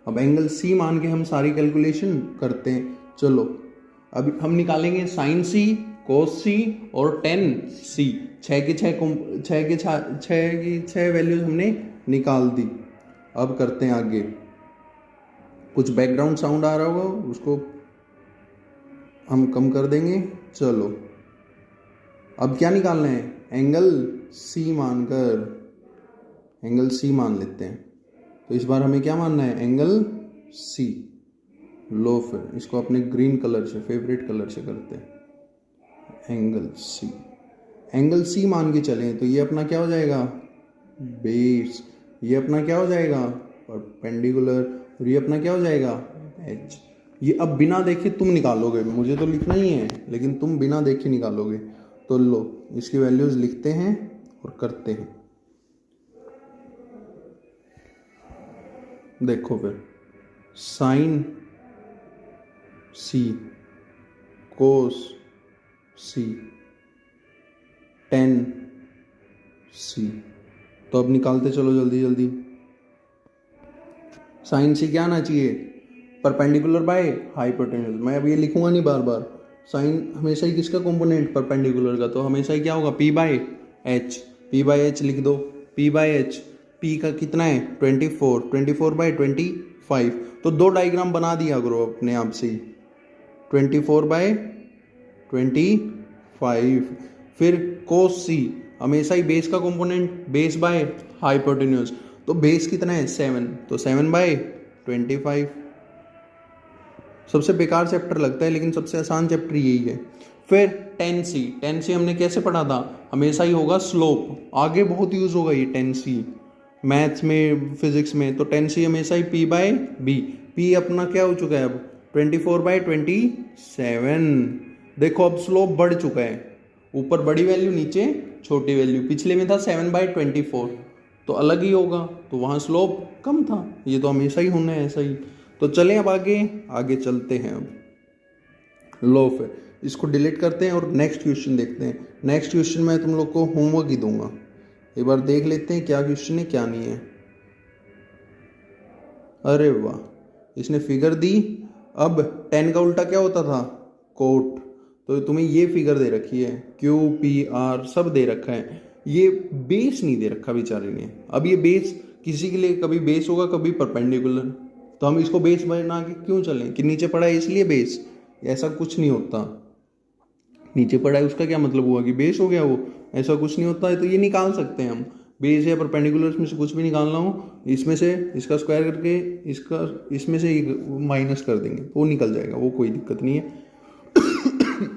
S1: अब एंगल सी मान के हम सारी कैलकुलेशन करते हैं। चलो अब हम निकालेंगे साइन सी कोस सी और टेन सी, छः की छः वैल्यूज हमने निकाल दी। अब करते हैं आगे, कुछ बैकग्राउंड साउंड आ रहा होगा उसको हम कम कर देंगे। चलो अब क्या निकालना है, एंगल सी मान लेते हैं। तो इस बार हमें क्या मानना है एंगल सी। लो फिर इसको अपने ग्रीन कलर से फेवरेट कलर से करते हैं, एंगल सी मान के चलें तो ये अपना क्या हो जाएगा बेस, ये अपना क्या हो जाएगा परपेंडिकुलर, और ये अपना क्या हो जाएगा एच। ये अब बिना देखे तुम निकालोगे, मुझे तो लिखना ही है लेकिन तुम बिना देखे निकालोगे। तो लो इसकी वैल्यूज लिखते हैं और करते हैं। देखो फिर साइन सी कोस सी टेन सी, तो अब निकालते चलो जल्दी जल्दी। साइन सी क्या आना चाहिए परपेंडिकुलर बाय हाइपोटेन्यूज। मैं अब ये लिखूंगा नहीं बार बार, साइन हमेशा ही किसका कंपोनेंट परपेंडिकुलर का, तो हमेशा ही क्या होगा p बाय एच लिख दो। p बाय एच, p का कितना है 24/25, तो दो डायग्राम बना दिया करो अपने आप से ही 24/25। फिर कोस सी हमेशा ही बेस का कंपोनेंट, बेस बाय हाइपोटेन्यूज, तो बेस कितना है 7, तो 7/25। सबसे बेकार चैप्टर लगता है लेकिन सबसे आसान चैप्टर यही है। फिर टेन सी हमने कैसे पढ़ा था, हमेशा ही होगा स्लोप, आगे बहुत यूज होगा ये टेन सी मैथ्स में फिजिक्स में। तो टेन सी हमेशा ही p बाय बी, p अपना क्या हो चुका है अब 24/27। देखो अब स्लोप बढ़ चुका है, ऊपर बड़ी वैल्यू नीचे छोटी वैल्यू, पिछले में था 7/24 तो अलग ही होगा, तो वहाँ स्लोप कम था, ये तो हमेशा ही होना है ऐसा ही। तो चलें अब आगे चलते हैं। अब लो फिर इसको डिलीट करते हैं और नेक्स्ट क्वेश्चन देखते हैं। नेक्स्ट क्वेश्चन मैं तुम लोग को होमवर्क ही दूंगा, एक बार देख लेते हैं क्या क्वेश्चन है क्या नहीं है। अरे वाह, इसने फिगर दी। अब 10 का उल्टा क्या होता था कोट, तो तुम्हें ये फिगर दे रखी है, क्यू पी आर सब दे रखा है, ये बेस नहीं दे रखा बेचारे ने। अब ये बेस किसी के लिए कभी बेस होगा कभी परपेंडिकुलर, तो हम इसको बेस बना के क्यों चलें कि नीचे पड़ा है इसलिए बेस, ऐसा कुछ नहीं होता। नीचे पड़ा है उसका क्या मतलब हुआ कि बेस हो गया वो, ऐसा कुछ नहीं होता है। तो ये निकाल सकते हैं हम, बेस या परपेंडिकुलर में से कुछ भी निकालना हो, इसमें से इसका स्क्वायर करके इसमें से माइनस कर देंगे तो वो निकल जाएगा, वो कोई दिक्कत नहीं है।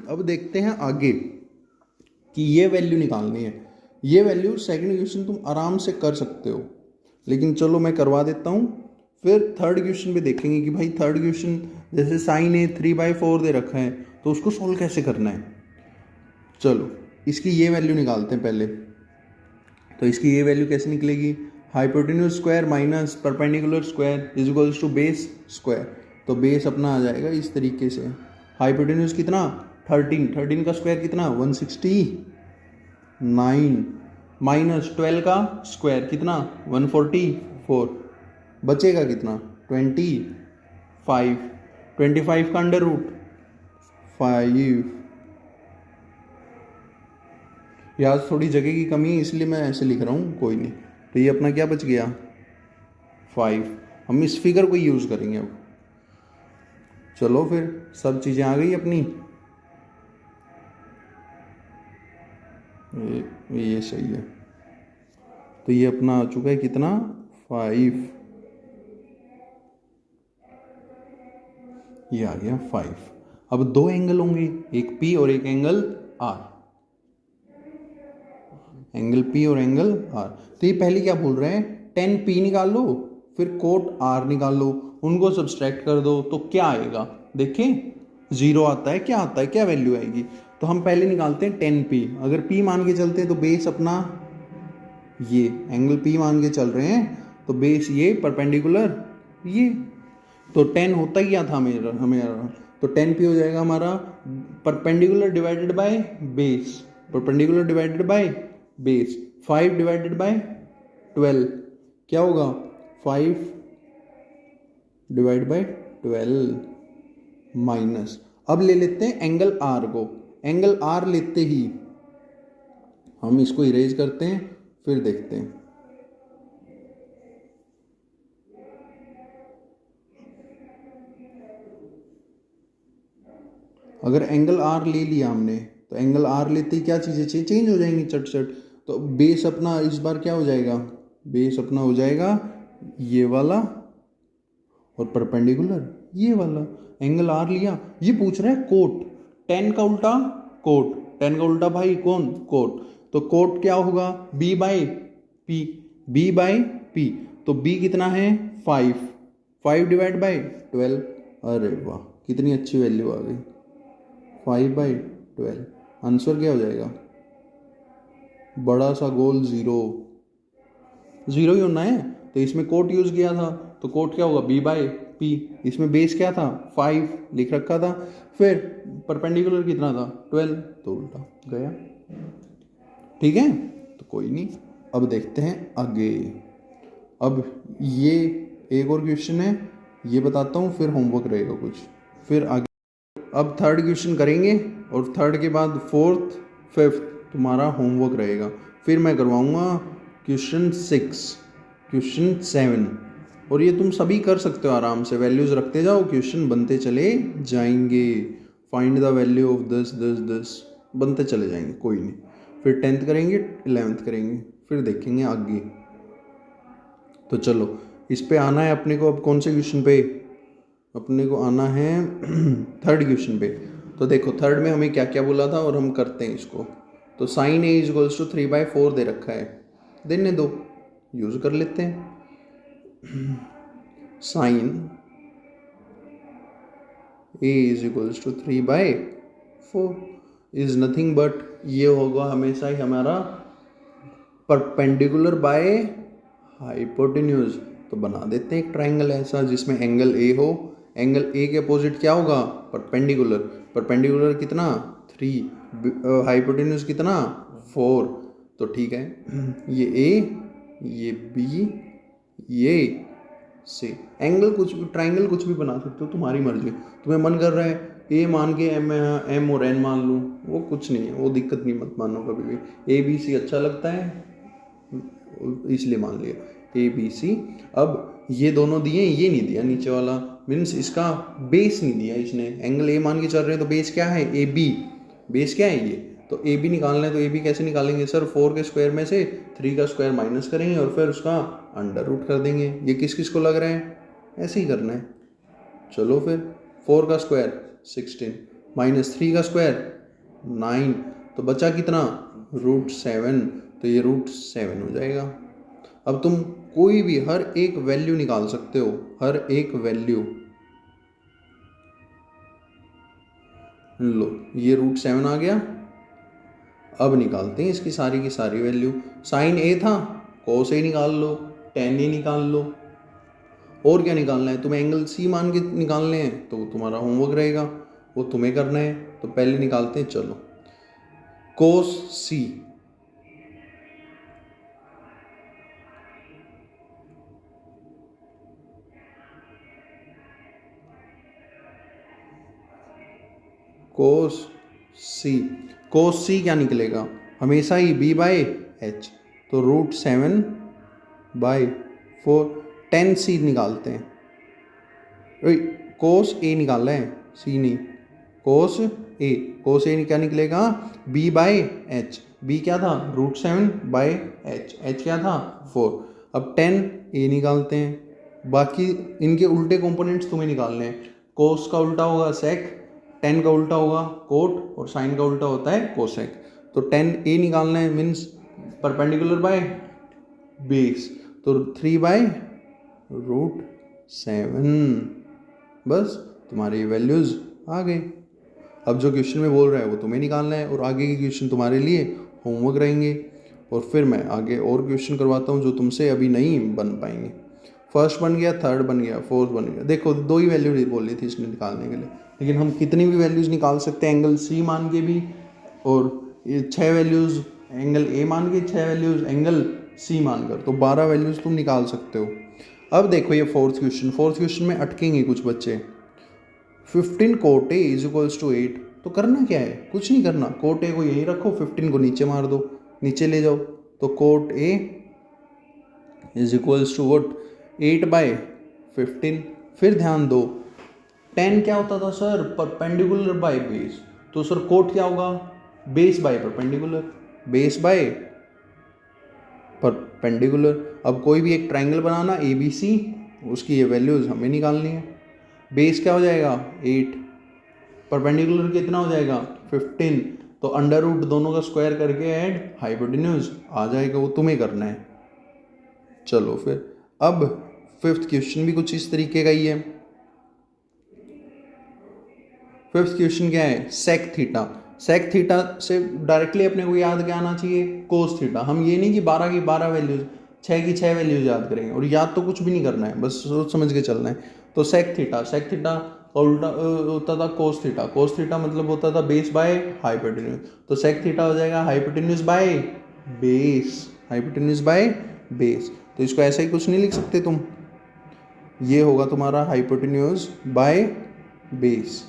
S1: अब देखते हैं आगे कि ये वैल्यू निकालनी है। ये वैल्यू सेकंड क्वेश्चन तुम आराम से कर सकते हो, लेकिन चलो मैं करवा देता हूँ। फिर थर्ड क्वेश्चन भी देखेंगे कि भाई थर्ड क्वेश्चन जैसे साइन ए 3/4 दे रखा है तो उसको सोल्व कैसे करना है। चलो इसकी ये वैल्यू निकालते हैं पहले। तो इसकी ये वैल्यू कैसे निकलेगी, hypotenuse square minus perpendicular square is equals to base square. तो बेस अपना आ जाएगा इस तरीके से, हाइपोटेन्यूज कितना 13 का स्क्वायर कितना 169 माइनस 12 का स्क्वायर कितना 144, बचेगा कितना 25 का अंडर रूट 5। यार थोड़ी जगह की कमी है इसलिए मैं ऐसे लिख रहा हूँ, कोई नहीं। तो ये अपना क्या बच गया 5। हम इस फिगर को यूज़ करेंगे अब। चलो फिर सब चीज़ें आ गई अपनी, ये सही है। तो ये अपना आ चुका है कितना 5, ये आ गया 5। अब दो एंगल होंगे, एक P और एक एंगल R, एंगल P और एंगल R। तो ये पहले क्या बोल रहे हैं 10P निकाल लो, फिर कोट R निकाल लो, उनको सब्सट्रैक्ट कर दो तो क्या आएगा, देखें 0 आता है, क्या आता है, क्या वैल्यू आएगी। तो हम पहले निकालते हैं 10P। अगर P मान के चलते हैं तो बेस अपना ये एंगल P मान के चल रहे हैं, तो बेस ये परपेंडिकुलर ये, तो 10 होता ही क्या था हमें तो 10P हो जाएगा हमारा perpendicular divided by base, perpendicular divided by base 5 divided by 12 क्या होगा 5 डिवाइड बाय 12 माइनस। अब ले लेते हैं एंगल R को, एंगल R लेते ही हम इसको इरेज करते हैं, फिर देखते हैं। अगर एंगल R ले लिया हमने तो एंगल R लेते ही क्या चीज़ें चेंज हो जाएंगी चट चट। तो बेस अपना इस बार क्या हो जाएगा, बेस अपना हो जाएगा ये वाला और परपेंडिकुलर ये वाला। एंगल R लिया, ये पूछ रहा है कोट, 10 का उल्टा कोट, 10 का उल्टा भाई कौन कोट। तो कोट क्या होगा B by P, B by P। तो B कितना है 5 डिवाइड बाई 12। अरे वाह कितनी अच्छी वैल्यू आ गई 5/12। आंसर क्या हो जाएगा, बड़ा सा गोल 0 ही होना है। तो इसमें कोट यूज किया था तो कोट क्या होगा B/P। इसमें बेस क्या था 5 लिख रखा था, फिर परपेंडिकुलर कितना था 12, तो उल्टा गया। ठीक है तो कोई नहीं, अब देखते हैं आगे। अब ये एक और क्वेश्चन है, ये बताता हूँ, फिर होमवर्क रहेगा कुछ, फिर आगे। अब थर्ड क्वेश्चन करेंगे और थर्ड के बाद फोर्थ फिफ्थ तुम्हारा होमवर्क रहेगा, फिर मैं करवाऊँगा क्वेश्चन 6 क्वेश्चन 7। और ये तुम सभी कर सकते हो आराम से, वैल्यूज़ रखते जाओ, क्वेश्चन बनते चले जाएंगे। Find the value of this बनते चले जाएंगे, कोई नहीं। फिर 10th करेंगे 11th करेंगे, फिर देखेंगे आगे। तो चलो इस पे आना है अपने को। अब कौन से क्वेश्चन पे अपने को आना है थर्ड क्वेश्चन पे। तो देखो थर्ड में हमें क्या क्या बोला था और हम करते हैं इसको। तो साइन A इक्वल्स टू 3/4 दे रखा है, देने दो यूज़ कर लेते हैं। Sine A equals to 3/4 is nothing but ये होगा हमेशा ही हमारा परपेंडिकुलर बाय हाइपोटेन्यूज। तो बना देते हैं एक ट्राइंगल ऐसा जिसमें एंगल A हो, एंगल A के अपोजिट क्या होगा परपेंडिकुलर, परपेंडिकुलर कितना 3, हाइपोटेन्यूज कितना 4। तो ठीक है ये A ये B ये C। एंगल कुछ भी, ट्राइंगल कुछ भी बना सकते हो, तुम्हारी मर्जी। तुम्हें मन कर रहा है A मान के M और N मान लूँ, वो कुछ नहीं है, वो दिक्कत नहीं, मत मानो कभी भी। ABC अच्छा लगता है इसलिए मान लिया ABC। अब ये दोनों दिए, ये नहीं दिया नीचे वाला, मीन्स इसका बेस नहीं दिया इसने। एंगल A मान के चल रहे हैं तो बेस क्या है AB, बेस क्या है ये। तो AB निकालना है तो AB कैसे निकालेंगे सर, 4 के स्क्वायर में से 3 का स्क्वायर माइनस करेंगे और फिर उसका अंडर रूट कर देंगे। ये किस किस को लग रहा है, ऐसे ही करना है। चलो फिर 4 का स्क्वायर 16 माइनस 3 का स्क्वायर 9, तो बचा कितना √7। तो ये √7 हो जाएगा। अब तुम कोई भी हर एक वैल्यू निकाल सकते हो, हर एक वैल्यू। लो ये √7 आ गया। अब निकालते हैं इसकी सारी की सारी वैल्यू। साइन ए था, कोस ए निकाल लो, टेन ए निकाल लो। और क्या निकालना है तुम्हें? एंगल सी मान के निकालने हैं, तो तुम्हारा होमवर्क रहेगा, वो तुम्हें करना है। तो पहले निकालते हैं, चलो। कोस सी, कोस सी, कोस सी क्या निकलेगा? हमेशा ही बी बाय एच, तो √7/4। 10 सी निकालते हैं। कोस ए निकालना है, सी नहीं, कोस ए। कोस ए क्या निकलेगा? B by H. बी क्या था? √7/h। एच क्या था? 4। अब 10 ए निकालते हैं। बाकी इनके उल्टे कंपोनेंट्स तुम्हें निकालने हैं। कोस का उल्टा होगा सेक, 10 का उल्टा होगा कोट, और साइन का उल्टा होता है कोसेक। तो 10a निकालना है, मीन्स परपेंडिकुलर बाय बेस, तो 3/√7। बस तुम्हारी वैल्यूज आ गई। अब जो क्वेश्चन में बोल रहा है वो तुम्हें निकालना है, और आगे के क्वेश्चन तुम्हारे लिए होमवर्क रहेंगे। और फिर मैं आगे और क्वेश्चन करवाता हूँ जो तुमसे अभी नहीं बन पाएंगे। फर्स्ट बन गया, थर्ड बन गया, फोर्थ बन गया। देखो 2 ही वैल्यू बोल रही थी इसने निकालने के लिए, लेकिन हम कितनी भी वैल्यूज़ निकाल सकते हैं एंगल सी मान के भी, और ये 6 वैल्यूज़ एंगल ए मान के, 6 वैल्यूज़ एंगल सी मानकर, तो 12 वैल्यूज़ तुम निकाल सकते हो। अब देखो ये फोर्थ क्वेश्चन में अटकेंगे कुछ बच्चे। 15 cot A is equals to 8। तो करना क्या है? कुछ नहीं करना, कोट ए को यहीं रखो, 15 को नीचे मार दो, नीचे ले जाओ। तो cot A is equals to what? 8/15। फिर ध्यान दो, 10 क्या होता था सर? Perpendicular by base. तो सर कोट क्या होगा? Base by perpendicular, base by perpendicular. अब कोई भी एक ट्राइंगल बनाना ABC, उसकी ये वैल्यूज हमें निकालनी है। बेस क्या हो जाएगा? 8, परपेंडिकुलर कितना हो जाएगा? 15। तो अंडर रूट दोनों का स्क्वायर करके ऐड हाइपोटेन्यूज आ जाएगा, वो तुम्हें करना है। चलो फिर, अब फिफ्थ क्वेश्चन भी कुछ इस तरीके का ही है। फिफ्थ क्वेश्चन क्या है? Sec theta. सेक थीटा से डायरेक्टली अपने को याद क्या आना चाहिए? Cos theta. हम ये नहीं कि 12 की 12 वैल्यूज, 6 की 6 वैल्यूज याद करेंगे, और याद तो कुछ भी नहीं करना है, बस सोच समझ के चलना है। तो सेक थीटा का उल्टा होता था कोस थीटा। कोस थीटा मतलब होता था बेस बाय हाइपोटेन्यूज। तो सेक थीटा हो जाएगा hypotenuse by base, hypotenuse bye base. तो इसको ऐसा ही कुछ नहीं लिख सकते तुम, ये होगा तुम्हारा hypotenuse by base.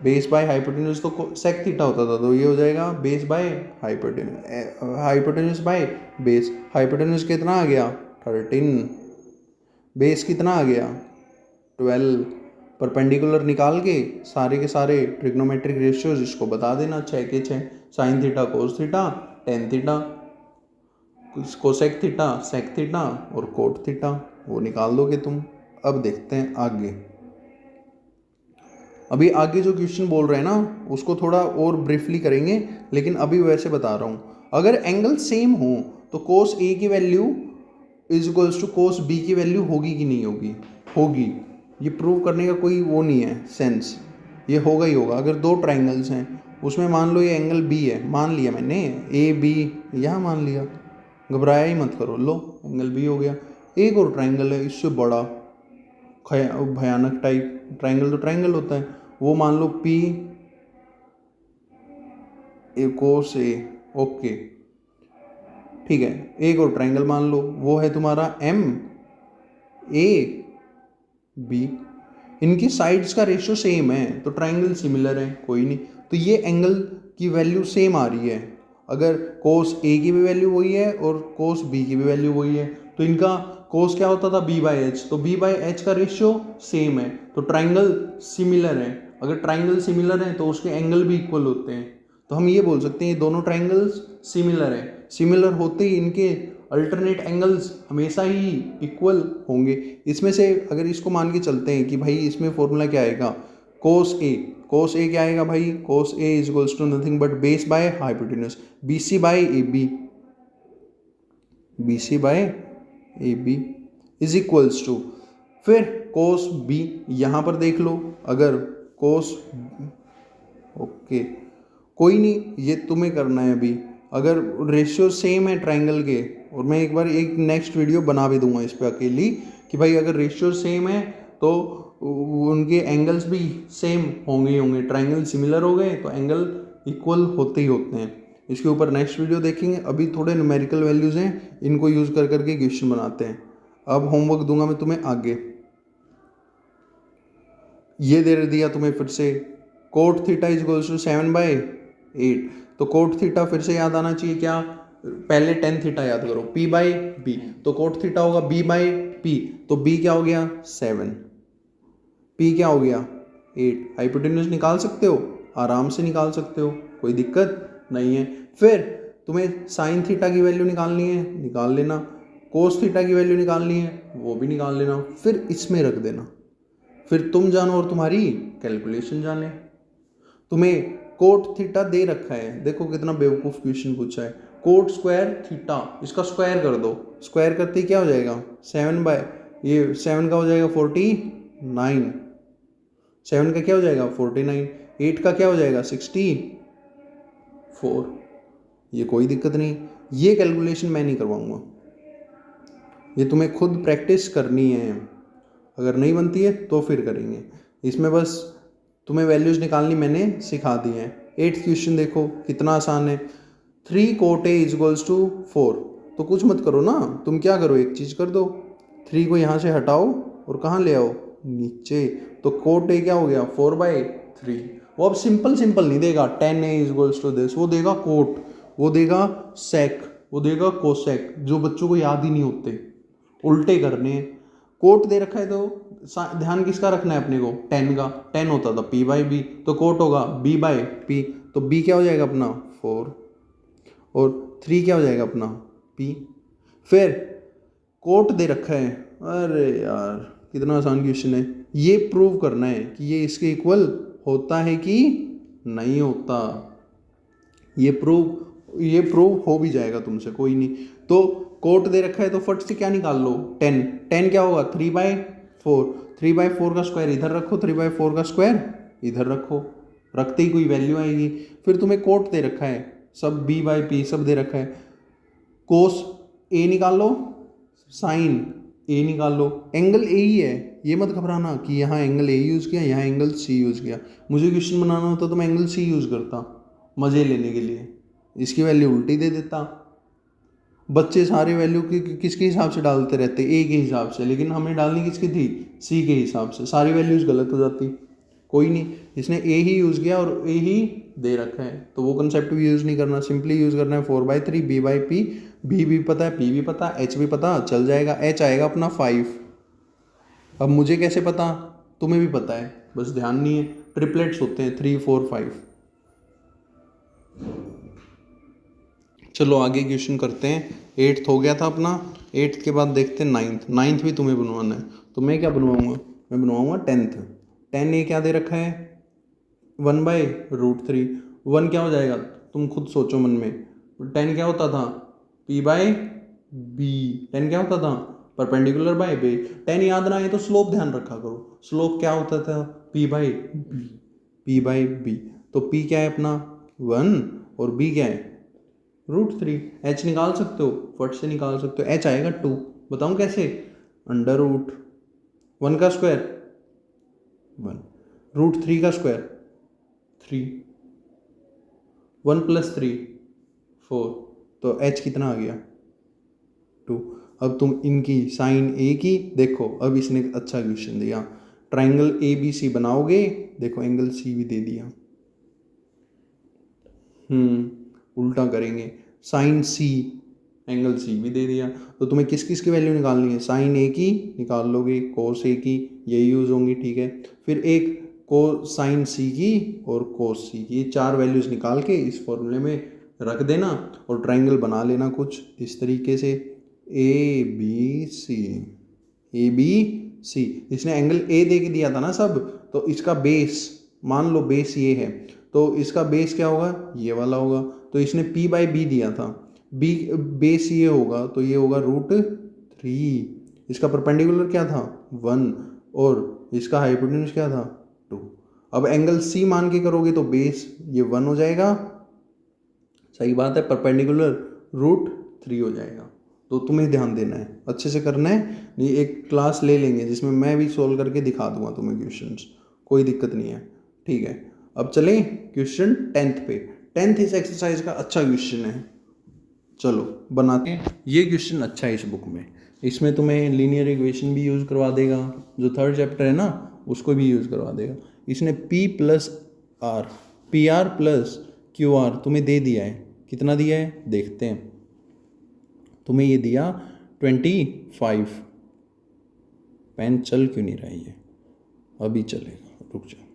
S1: Base by hypotenuse तो सेक थीटा होता था, तो ये हो जाएगा base by hypotenuse, hypotenuse by base. Hypotenuse कितना आ गया? 13। बेस कितना आ गया? 12। परपेंडिकुलर निकाल के सारे के सारे ट्रिग्नोमेट्रिक रेशियोज इसको बता देना, 6 के 6। Sine theta, cos theta, tan theta, cosec theta, sec theta और कोट थीटा, वो निकाल दोगे तुम। अब देखते हैं आगे। अभी आगे जो क्वेश्चन बोल रहे हैं ना, उसको थोड़ा और ब्रीफली करेंगे, लेकिन अभी वैसे बता रहा हूँ। अगर एंगल सेम हो तो कोस ए की value is equals to cos B की वैल्यू होगी कि नहीं होगी? होगी। ये प्रूव करने का कोई वो नहीं है सेंस, ये होगा ही होगा। अगर 2 ट्राइंगल्स हैं, उसमें मान लो ये एंगल बी है, मान लिया मैंने AB, यहाँ मान लिया, घबराया ही मत करो, लो एंगल बी हो गया। एक और ट्राइंगल है इससे बड़ा भयानक टाइप ट्राइंगल, तो ट्राइंगल होता है वो, मान लो P कोस ए, ओके ठीक है। एक और ट्राइंगल मान लो, वो है तुम्हारा MAB। इनकी साइड्स का रेशियो सेम है, तो ट्राइंगल सिमिलर है, कोई नहीं। तो ये एंगल की वैल्यू सेम आ रही है। अगर कोस ए की भी वैल्यू वही है और कोस बी की भी वैल्यू वही है, तो इनका कोस क्या होता था? B/H। तो B/H का रेशियो सेम है, तो ट्राइंगल सिमिलर है। अगर ट्राइंगल सिमिलर है तो उसके एंगल भी इक्वल होते हैं। तो हम ये बोल सकते हैं ये दोनों ट्राइंगल्स सिमिलर है। सिमिलर होते ही इनके अल्टरनेट एंगल्स हमेशा ही इक्वल होंगे। इसमें से अगर इसको मान के चलते हैं कि भाई इसमें फॉर्मूला क्या आएगा? कोस ए क्या आएगा भाई? Cos A is equals to nothing but base by hypotenuse, BC by AB is equals to, फिर कोस बी यहाँ पर देख लो। अगर कोई नहीं, ये तुम्हें करना है अभी। अगर रेशियो सेम है ट्राइंगल के, और मैं एक बार एक नेक्स्ट वीडियो बना भी दूंगा इस पे अकेली, कि भाई अगर रेशियो सेम है तो उनके एंगल्स भी सेम होंगे ही होंगे। ट्राइंगल सिमिलर हो गए तो एंगल इक्वल होते ही होते हैं। इसके ऊपर नेक्स्ट वीडियो देखेंगे। अभी थोड़े न्यूमेरिकल वैल्यूज़ हैं, इनको यूज़ कर करके क्वेश्चन बनाते हैं। अब होमवर्क दूंगा मैं तुम्हें आगे। ये दे दिया तुम्हें फिर से, cot theta is equals to 7/8। तो कोट थीटा फिर से याद आना चाहिए क्या, पहले टेन थीटा याद करो, p/b, तो कोट थीटा होगा b/p, तो b क्या हो गया 7, p क्या हो गया 8। हाइपोटेन्यूज निकाल सकते हो, आराम से निकाल सकते हो, कोई दिक्कत नहीं है। फिर तुम्हें साइन थीटा की वैल्यू निकालनी है, निकाल लेना। कोस थीटा की वैल्यू निकालनी है, वो भी निकाल लेना। फिर इसमें रख देना, फिर तुम जानो और तुम्हारी कैलकुलेशन जाने। तुम्हें कोट थीटा दे रखा है, देखो कितना बेवकूफ़ क्वेश्चन पूछा है। कोट स्क्वायर थीटा, इसका स्क्वायर कर दो, स्क्वायर करते ही क्या हो जाएगा 7 का हो जाएगा 49, 7 का क्या हो जाएगा 49, 8 का क्या हो जाएगा 64। ये कोई दिक्कत नहीं, ये कैलकुलेशन मैं नहीं करवाऊंगा, ये तुम्हें खुद प्रैक्टिस करनी है। अगर नहीं बनती है तो फिर करेंगे। इसमें बस तुम्हें वैल्यूज निकालनी मैंने सिखा दी है। 8th क्वेश्चन देखो कितना आसान है। 3 cot A is equals to 4। तो कुछ मत करो ना, तुम क्या करो, एक चीज़ कर दो, 3 को यहाँ से हटाओ और कहाँ ले आओ नीचे। तो कोट ए क्या हो गया 4/3। वो अब सिंपल नहीं देगा 10 ए इज इक्वल्स टू दिस, वो देगा कोट, वो देगा सेक, वो देगा कोसेक, जो बच्चों को याद ही नहीं होते, उल्टे करने हैं। कोट दे रखा है तो ध्यान किसका रखना है अपने को, 10 का। 10 होता था p/b, तो कोट होगा b/p, तो b क्या हो जाएगा अपना 4, और 3 क्या हो जाएगा अपना p। फिर कोट दे रखा है, अरे यार कितना आसान क्वेश्चन है। ये प्रूव करना है कि ये इसके इक्वल होता है कि नहीं होता। ये प्रूव हो भी जाएगा तुमसे, कोई नहीं। तो कोट दे रखा है तो फट से क्या निकाल लो 10, 10 क्या होगा 3/4, 3/4 का स्क्वायर इधर रखो, 3/4 का स्क्वायर इधर रखो, रखते ही कोई वैल्यू आएगी। फिर तुम्हें कोट दे रखा है, सब b/p सब दे रखा है। कोस ए निकाल लो, साइन ए निकाल लो, एंगल ए ही है, ये मत घबराना कि यहाँ एंगल ए यूज़ किया, यहाँ एंगल सी यूज़ किया। मुझे क्वेश्चन बनाना होता तो मैं एंगल सी यूज़ करता मज़े लेने के लिए, इसकी वैल्यू उल्टी दे देता। बच्चे सारे वैल्यू किसके हिसाब से डालते रहते, ए के हिसाब से, लेकिन हमें डालनी किसकी थी सी के हिसाब से, सारी वैल्यूज़ गलत हो जाती। कोई नहीं, इसने ए ही यूज़ किया और ए ही दे रखा है, तो वो कंसेप्ट भी यूज़ नहीं करना, सिंपली यूज़ करना है 4/3 b/p। b भी पता है, p भी पता, h भी पता, चल जाएगा। h आएगा अपना 5। अब मुझे कैसे पता, तुम्हें भी पता है, बस ध्यान नहीं है। ट्रिपलेट्स होते हैं 3 4 5। चलो आगे क्वेश्चन करते हैं। 8th हो गया था अपना, 8th के बाद देखते हैं 9th भी तुम्हें बनवाना है। तो मैं क्या बनवाऊंगा, मैं बनवाऊंगा 10th। 10 ए क्या दे रखा है 1/√3। 1 क्या हो जाएगा तुम खुद सोचो मन में, 10 क्या होता था p/b, 10 क्या होता था परपेंडिकुलर बाय बेस। 10 याद ना आए तो स्लोप ध्यान रखा करो, स्लोप क्या होता था p/b। तो p क्या है अपना 1 और b क्या है √3। h निकाल सकते हो, फट से निकाल सकते हो, h आएगा 2। बताऊं कैसे, √1 का स्क्वायर 1, √3 का स्क्वायर 3, 1 + 3 4, तो h कितना आ गया 2। अब तुम इनकी साइन a की देखो, अब इसने अच्छा क्वेश्चन दिया, ट्राइंगल ABC बनाओगे, देखो एंगल C भी दे दिया। उल्टा करेंगे, साइन C एंगल C भी दे दिया। तो तुम्हें किस किस की वैल्यू निकालनी है, साइन A की निकाल लोगे, कोस A की, ये यूज़ होंगी, ठीक है। फिर एक को साइन C की और कोस C की, 4 वैल्यूज़ निकाल के इस फॉर्मूले में रख देना और ट्राइंगल बना लेना कुछ इस तरीके से ABC। इसने एंगल A दे के दिया था ना सब, तो इसका बेस मान लो बेस ये है, तो इसका बेस क्या होगा ये वाला होगा। तो इसने p/b दिया था, b बेस ये होगा तो ये होगा √3। इसका परपेंडिकुलर क्या था 1 और इसका हाइपोटेन्यूज क्या था 2। अब एंगल सी मान के करोगे तो बेस ये 1 हो जाएगा, सही बात है, परपेंडिकुलर √3 हो जाएगा। तो तुम्हें ध्यान देना है, अच्छे से करना है, नहीं एक क्लास ले लेंगे जिसमें मैं भी सोल्व करके दिखा दूंगा तुम्हें क्वेश्चंस, कोई दिक्कत नहीं है, ठीक है। अब चलें क्वेश्चन 10th पे। 10th इस एक्सरसाइज का अच्छा क्वेश्चन है, चलो बनाते हैं। ये क्वेश्चन अच्छा है इस बुक में, इसमें तुम्हें लीनियर इक्वेशन भी यूज़ करवा देगा, जो 3rd चैप्टर है ना उसको भी यूज़ करवा देगा। इसने PR प्लस QR तुम्हें दे दिया है, कितना दिया है देखते हैं। तुम्हें ये दिया 25। पेन चल क्यों नहीं रहा है ये, अभी चलेगा, रुक जाओ।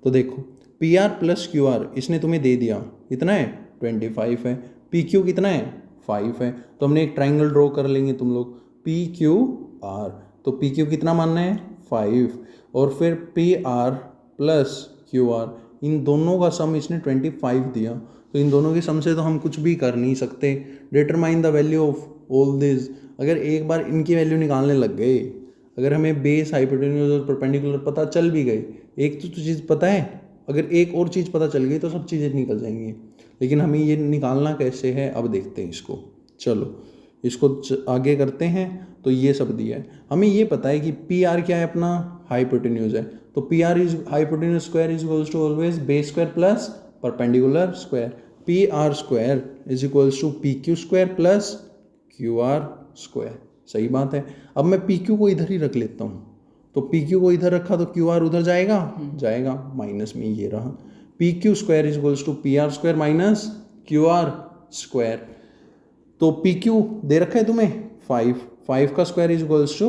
S1: तो देखो PR प्लस QR इसने तुम्हें दे दिया, कितना है 25 है, PQ कितना है 5 है। तो हमने एक ट्राइंगल ड्रॉ कर लेंगे तुम लोग, PQR। तो PQ कितना मानना है 5, और फिर PR प्लस QR, इन दोनों का सम इसने 25 दिया। तो इन दोनों के सम से तो हम कुछ भी कर नहीं सकते। Determine the value of all this. अगर एक बार इनकी वैल्यू निकालने लग गए, अगर हमें बेस, हाइपोटेन्यूज और परपेंडिकुलर पता चल भी गई, एक तो चीज़ पता है, अगर एक और चीज़ पता चल गई तो सब चीज़ें निकल जाएंगी। लेकिन हमें ये निकालना कैसे है अब देखते हैं इसको। चलो इसको आगे करते हैं। तो ये सब दिया है, हमें ये पता है कि PR क्या है अपना, हाइपोटेन्यूज है। तो PR is hypotenuse square is equals to always base square plus perpendicular square. PR square is equals to PQ square plus QR square, सही बात है। अब मैं PQ को इधर ही रख लेता हूँ, तो PQ को इधर रखा तो QR उधर जाएगा, जाएगा, माइनस में ये रहा। PQ square is equals to PR square minus QR square. तो PQ दे रखा है तुम्हें 5 का square is equals to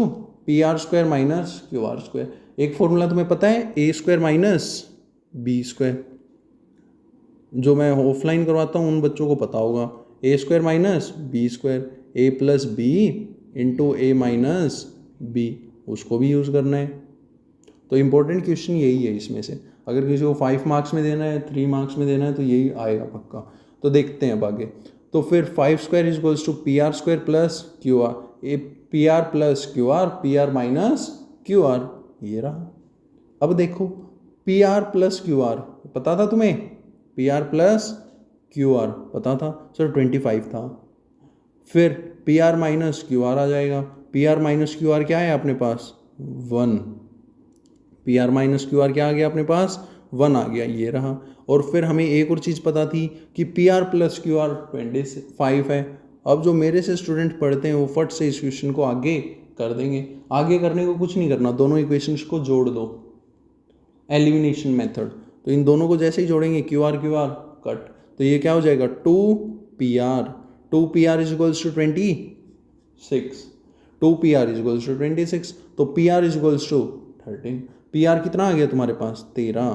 S1: PR square minus QR square. एक फॉर्मूला तुम्हें पता है, A square minus B square, जो मैं ऑफलाइन करवाता हूँ उन बच्चों को पता होगा। A square minus B square, A plus B into A minus B, उसको भी यूज़ करना है। तो इम्पोर्टेंट क्वेश्चन यही है इसमें से, अगर किसी को 5 मार्क्स में देना है, 3 मार्क्स में देना है, तो यही आएगा पक्का। तो देखते हैं अब आगे। तो फिर 5 square is equals to PR square plus QR, PR plus QR, PR minus QR, ये रहा। अब देखो PR प्लस QR पता था तुम्हें, PR प्लस QR पता था, सर 25 था। फिर PR माइनस QR आ जाएगा, PR माइनस QR क्या है अपने पास 1, PR माइनस QR क्या आ गया अपने पास 1 आ गया, ये रहा। और फिर हमें एक और चीज़ पता थी कि PR प्लस QR 25 है। अब जो मेरे से स्टूडेंट पढ़ते हैं वो फट से इस क्वेश्चन को आगे कर देंगे। आगे करने को कुछ नहीं करना, दोनों इक्वेशंस को जोड़ दो, एलिमिनेशन मेथड। तो इन दोनों को जैसे ही जोड़ेंगे QR कट, तो ये क्या हो जाएगा 2PR is equals to 26, 2PR is equals to 26। तो PR is equals to 13। PR कितना आ गया तुम्हारे पास 13,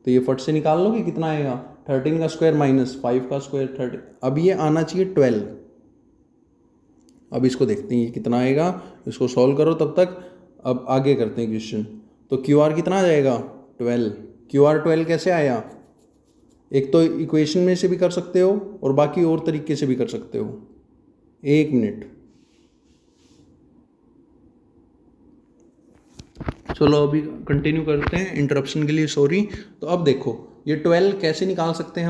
S1: तो ये फट से निकाल लोगे कितना आएगा 13 का स्क्वायर माइनस 5 का स्क्वायर 30। अब ये आना चाहिए 12। अब इसको देखते हैं ये कितना आएगा, इसको सॉल्व करो तब तक। अब आगे करते हैं क्वेश्चन। तो QR कितना आ जाएगा 12। QR 12 कैसे आया, एक तो इक्वेशन में से भी कर सकते हो और बाकी और तरीके से भी कर सकते हो। 1 मिनट, चलो अभी कंटिन्यू करते हैं, इंटरप्शन के लिए सॉरी। तो अब देखो ये 12 कैसे निकाल सकते हैं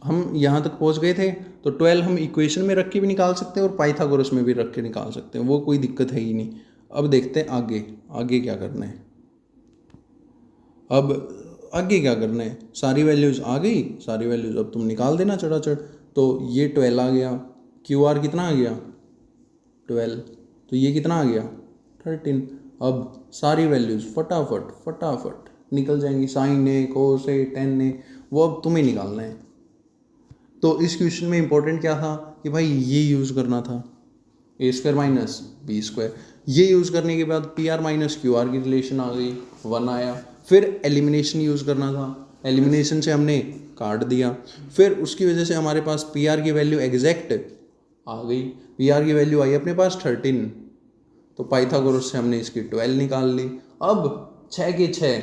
S1: हम यहाँ तक पहुँच गए थे। तो 12 हम इक्वेशन में रख के भी निकाल सकते हैं और पाइथागोरस में भी रख के निकाल सकते हैं, वो कोई दिक्कत है ही नहीं। अब देखते हैं आगे क्या करना है। अब आगे क्या करना है, सारी वैल्यूज़ आ गई, सारी वैल्यूज़ अब तुम निकाल देना चढ़ाचढ़। तो ये 12 आ गया, QR कितना आ गया 12, तो ये कितना आ गया 13। अब सारी वैल्यूज़ फटाफट निकल जाएंगी, साइन है, कोस है, टेन है, वो अब तुम्हें निकालना है। तो इस क्वेश्चन में इंपॉर्टेंट क्या था कि भाई ये यूज़ करना था, A square minus B square. ये यूज़ करने के बाद PR माइनस QR की रिलेशन आ गई, 1 आया। फिर एलिमिनेशन यूज़ करना था, एलिमिनेशन से हमने काट दिया। फिर उसकी वजह से हमारे पास PR की वैल्यू एग्जैक्ट आ गई, PR की वैल्यू आई अपने पास 13। तो पाइथागोरस से हमने इसकी 12 निकाल ली। अब 6 के 6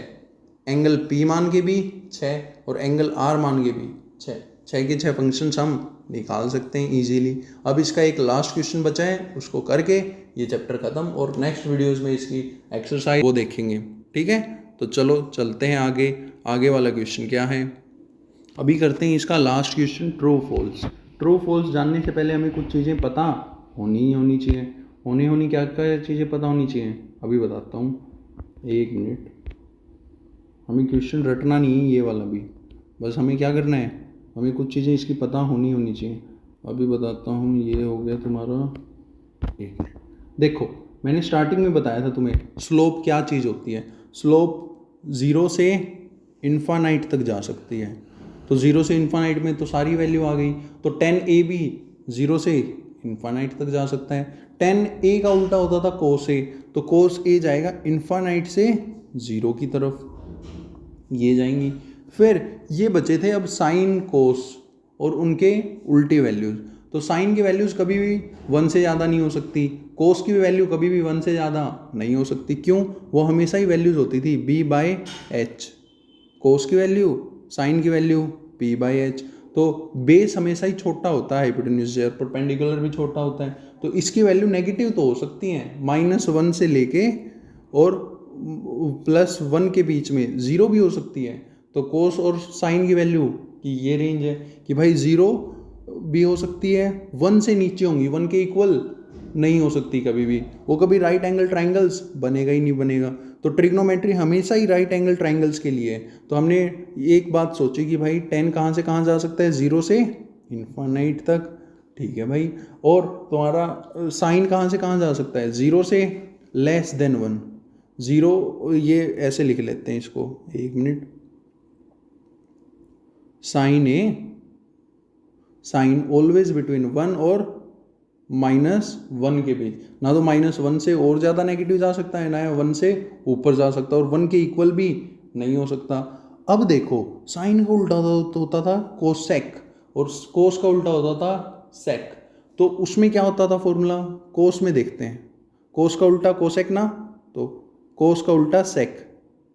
S1: एंगल P मान के भी 6 और एंगल R मान के भी 6 के 6 फंक्शंस हम निकाल सकते हैं इजीली। अब इसका एक लास्ट क्वेश्चन बचा है, उसको करके ये चैप्टर ख़त्म, और नेक्स्ट वीडियोस में इसकी एक्सरसाइज वो देखेंगे, ठीक है। तो चलो चलते हैं आगे। आगे वाला क्वेश्चन क्या है, अभी करते हैं इसका last question, true false. True false जानने से पहले हमें कुछ चीज़ें पता होनी चाहिए। होनी क्या क्या चीज़ें पता होनी चाहिए, अभी बताता हूँ, एक मिनट। हमें क्वेश्चन रटना नहीं है ये वाला भी, बस हमें क्या करना है, हमें कुछ चीज़ें इसकी पता होनी चाहिए। अभी बताता हूँ, ये हो गया तुम्हारा, एक मिनट। देखो मैंने स्टार्टिंग में बताया था तुम्हें स्लोप क्या चीज़ होती है। स्लोप 0 से इन्फानाइट तक जा सकती है, तो 0 से इन्फानाइट में तो सारी वैल्यू आ गई। तो 10a भी 0 से इन्फानाइट तक जा सकता है। 10a का उल्टा होता था cos a, तो cos a जाएगा इन्फानाइट से 0 की तरफ, ये जाएंगी। फिर ये बचे थे अब साइन कोस और उनके उल्टी वैल्यूज। तो साइन की वैल्यूज कभी भी 1 से ज़्यादा नहीं हो सकती, कोस की वैल्यू कभी भी 1 से ज़्यादा नहीं हो सकती। क्यों, वो हमेशा ही वैल्यूज होती थी b/h, कोस की वैल्यू, साइन की वैल्यू p/h। तो बेस हमेशा ही छोटा होता है हाइपोटेन्यूज से, और परपेंडिकुलर भी छोटा होता है, तो इसकी वैल्यू नेगेटिव तो हो सकती है, -1 से लेके और +1 के बीच में 0 भी हो सकती है। तो कोस और साइन की वैल्यू की ये रेंज है कि भाई 0 भी हो सकती है, 1 से नीचे होंगी, 1 के इक्वल नहीं हो सकती कभी भी, वो कभी राइट एंगल ट्राइंगल्स बनेगा ही नहीं बनेगा। तो ट्रिग्नोमेट्री हमेशा ही राइट एंगल ट्राइंगल्स के लिए है। तो हमने एक बात सोची कि भाई 10 कहाँ से कहाँ जा सकता है, 0 से इन्फानाइट तक, ठीक है भाई। और तुम्हारा साइन कहाँ से कहाँ जा सकता है, 0 से <<1। 0 ये ऐसे लिख लेते हैं इसको, एक मिनट। साइन ऑलवेज बिटवीन 1 और -1 के बीच, ना तो -1 से और ज़्यादा नेगेटिव जा सकता है, ना 1 से ऊपर जा सकता है, और 1 के इक्वल भी नहीं हो सकता। अब देखो साइन का उल्टा होता था कोसेक, और कोस का उल्टा होता था सेक। तो उसमें क्या होता था फॉर्मूला, कोस में देखते हैं, कोस का उल्टा कोसेक ना, तो कोस का उल्टा sec,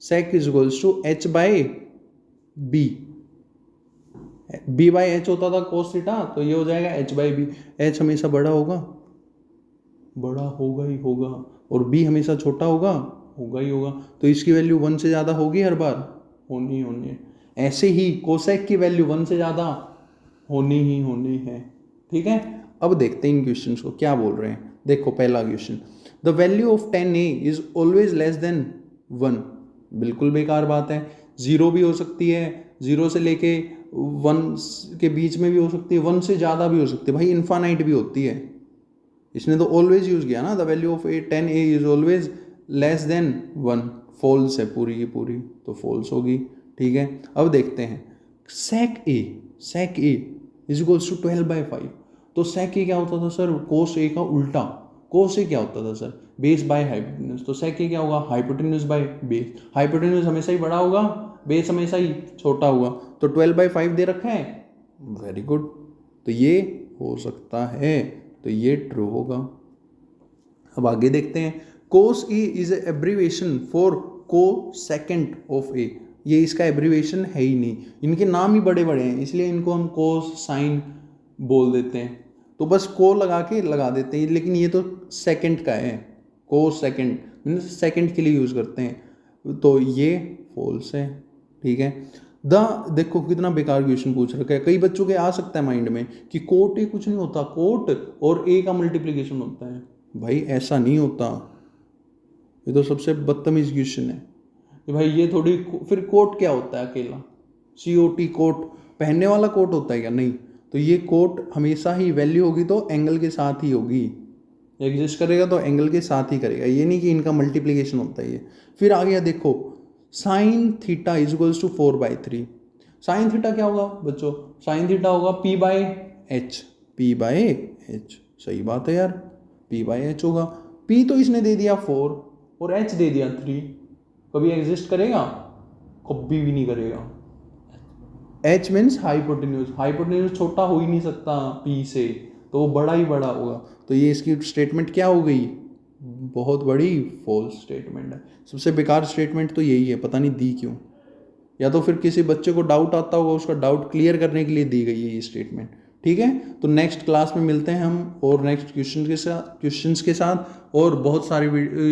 S1: sec is equals to h/b, b/h होता था कोस थीटा, तो ये हो जाएगा h/b। h हमेशा बड़ा होगा ही होगा, और b हमेशा छोटा होगा ही होगा, तो इसकी वैल्यू 1 से ज़्यादा होगी हर बार, होनी है। ऐसे ही कोसेक की वैल्यू 1 से ज़्यादा होनी है, ठीक है। अब देखते हैं इन क्वेश्चन को क्या बोल रहे हैं। देखो पहला question, the value of 10a is always less than 1। बिल्कुल बेकार बात है, 0 भी हो सकती है, 0 से लेके 1 के बीच में भी हो सकती है, 1 से ज़्यादा भी हो सकती है, भाई इन्फानाइट भी होती है। इसने तो ऑलवेज यूज़ किया ना, the value of 10a is always less than 1, false है पूरी की पूरी, तो फॉल्स होगी, ठीक है। अब देखते हैं सेक ए इज इक्वल्स टू 12/5। तो सेक ए क्या होता था सर, कोस ए का उल्टा। कोस ए क्या होता था सर, बेस बाय हाइपोटेन्यूज। तो सेक ए क्या होगा, हाइपोटेन्यूज बाय बेस। हाइपोटेन्यूज हमेशा ही बड़ा होगा, बेस हमेशा ही छोटा हुआ, तो 12/5 दे रखा है, वेरी गुड, तो ये हो सकता है, तो ये ट्रू होगा। अब आगे देखते हैं, cos A is abbreviation for cosecant of A. ये इसका एब्रीवेशन है ही नहीं, इनके नाम ही बड़े बड़े हैं, इसलिए इनको हम कोस साइन बोल देते हैं, तो बस को लगा देते हैं, लेकिन ये तो सेकंड का है, कोस सेकंड मीन्स सेकंड के लिए यूज़ करते हैं, तो ये फॉल्स है, ठीक है। देखो कितना बेकार क्वेश्चन पूछ रखा है, कई बच्चों के आ सकता है माइंड में कि कोट ए कुछ नहीं होता, कोट और ए का मल्टीप्लिकेशन होता है। भाई ऐसा नहीं होता, ये तो सबसे बदतमीज क्वेश्चन है कि भाई ये थोड़ी, फिर कोट क्या होता है अकेला, COT कोट, पहनने वाला कोट होता है क्या, नहीं। तो ये कोट हमेशा ही वैल्यू होगी तो एंगल के साथ ही होगी, एग्जिस्ट करेगा तो एंगल के साथ ही करेगा, ये नहीं कि इनका मल्टीप्लिकेशन होता है ये। फिर आ गया देखो, sine theta is equals to 4/3। Sine theta क्या होगा बच्चों, साइन थीटा होगा p/h, सही बात है यार, p/h होगा। p तो इसने दे दिया 4 और h दे दिया 3, कभी एग्जिस्ट करेगा, कभी भी नहीं करेगा। h मीन्स हाइपोटेन्यूज छोटा हो ही नहीं सकता p से, तो वो बड़ा ही बड़ा होगा, तो ये इसकी स्टेटमेंट क्या हो गई, बहुत बड़ी फॉल्स स्टेटमेंट है। सबसे बेकार स्टेटमेंट तो यही है, पता नहीं दी क्यों, या तो फिर किसी बच्चे को डाउट आता होगा, उसका डाउट क्लियर करने के लिए दी गई है ये स्टेटमेंट, ठीक है। तो नेक्स्ट क्लास में मिलते हैं हम और नेक्स्ट क्वेश्चंस के साथ और बहुत सारी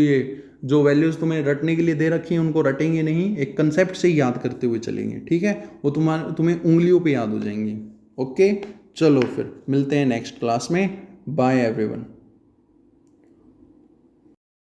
S1: ये जो वैल्यूज़ तुम्हें रटने के लिए दे रखी हैं उनको रटेंगे नहीं, एक कंसेप्ट से ही याद करते हुए चलेंगे, ठीक है। वो तुम्हें उंगलियों पे याद हो जाएंगी। ओके, चलो फिर मिलते हैं नेक्स्ट क्लास में। Bye everyone.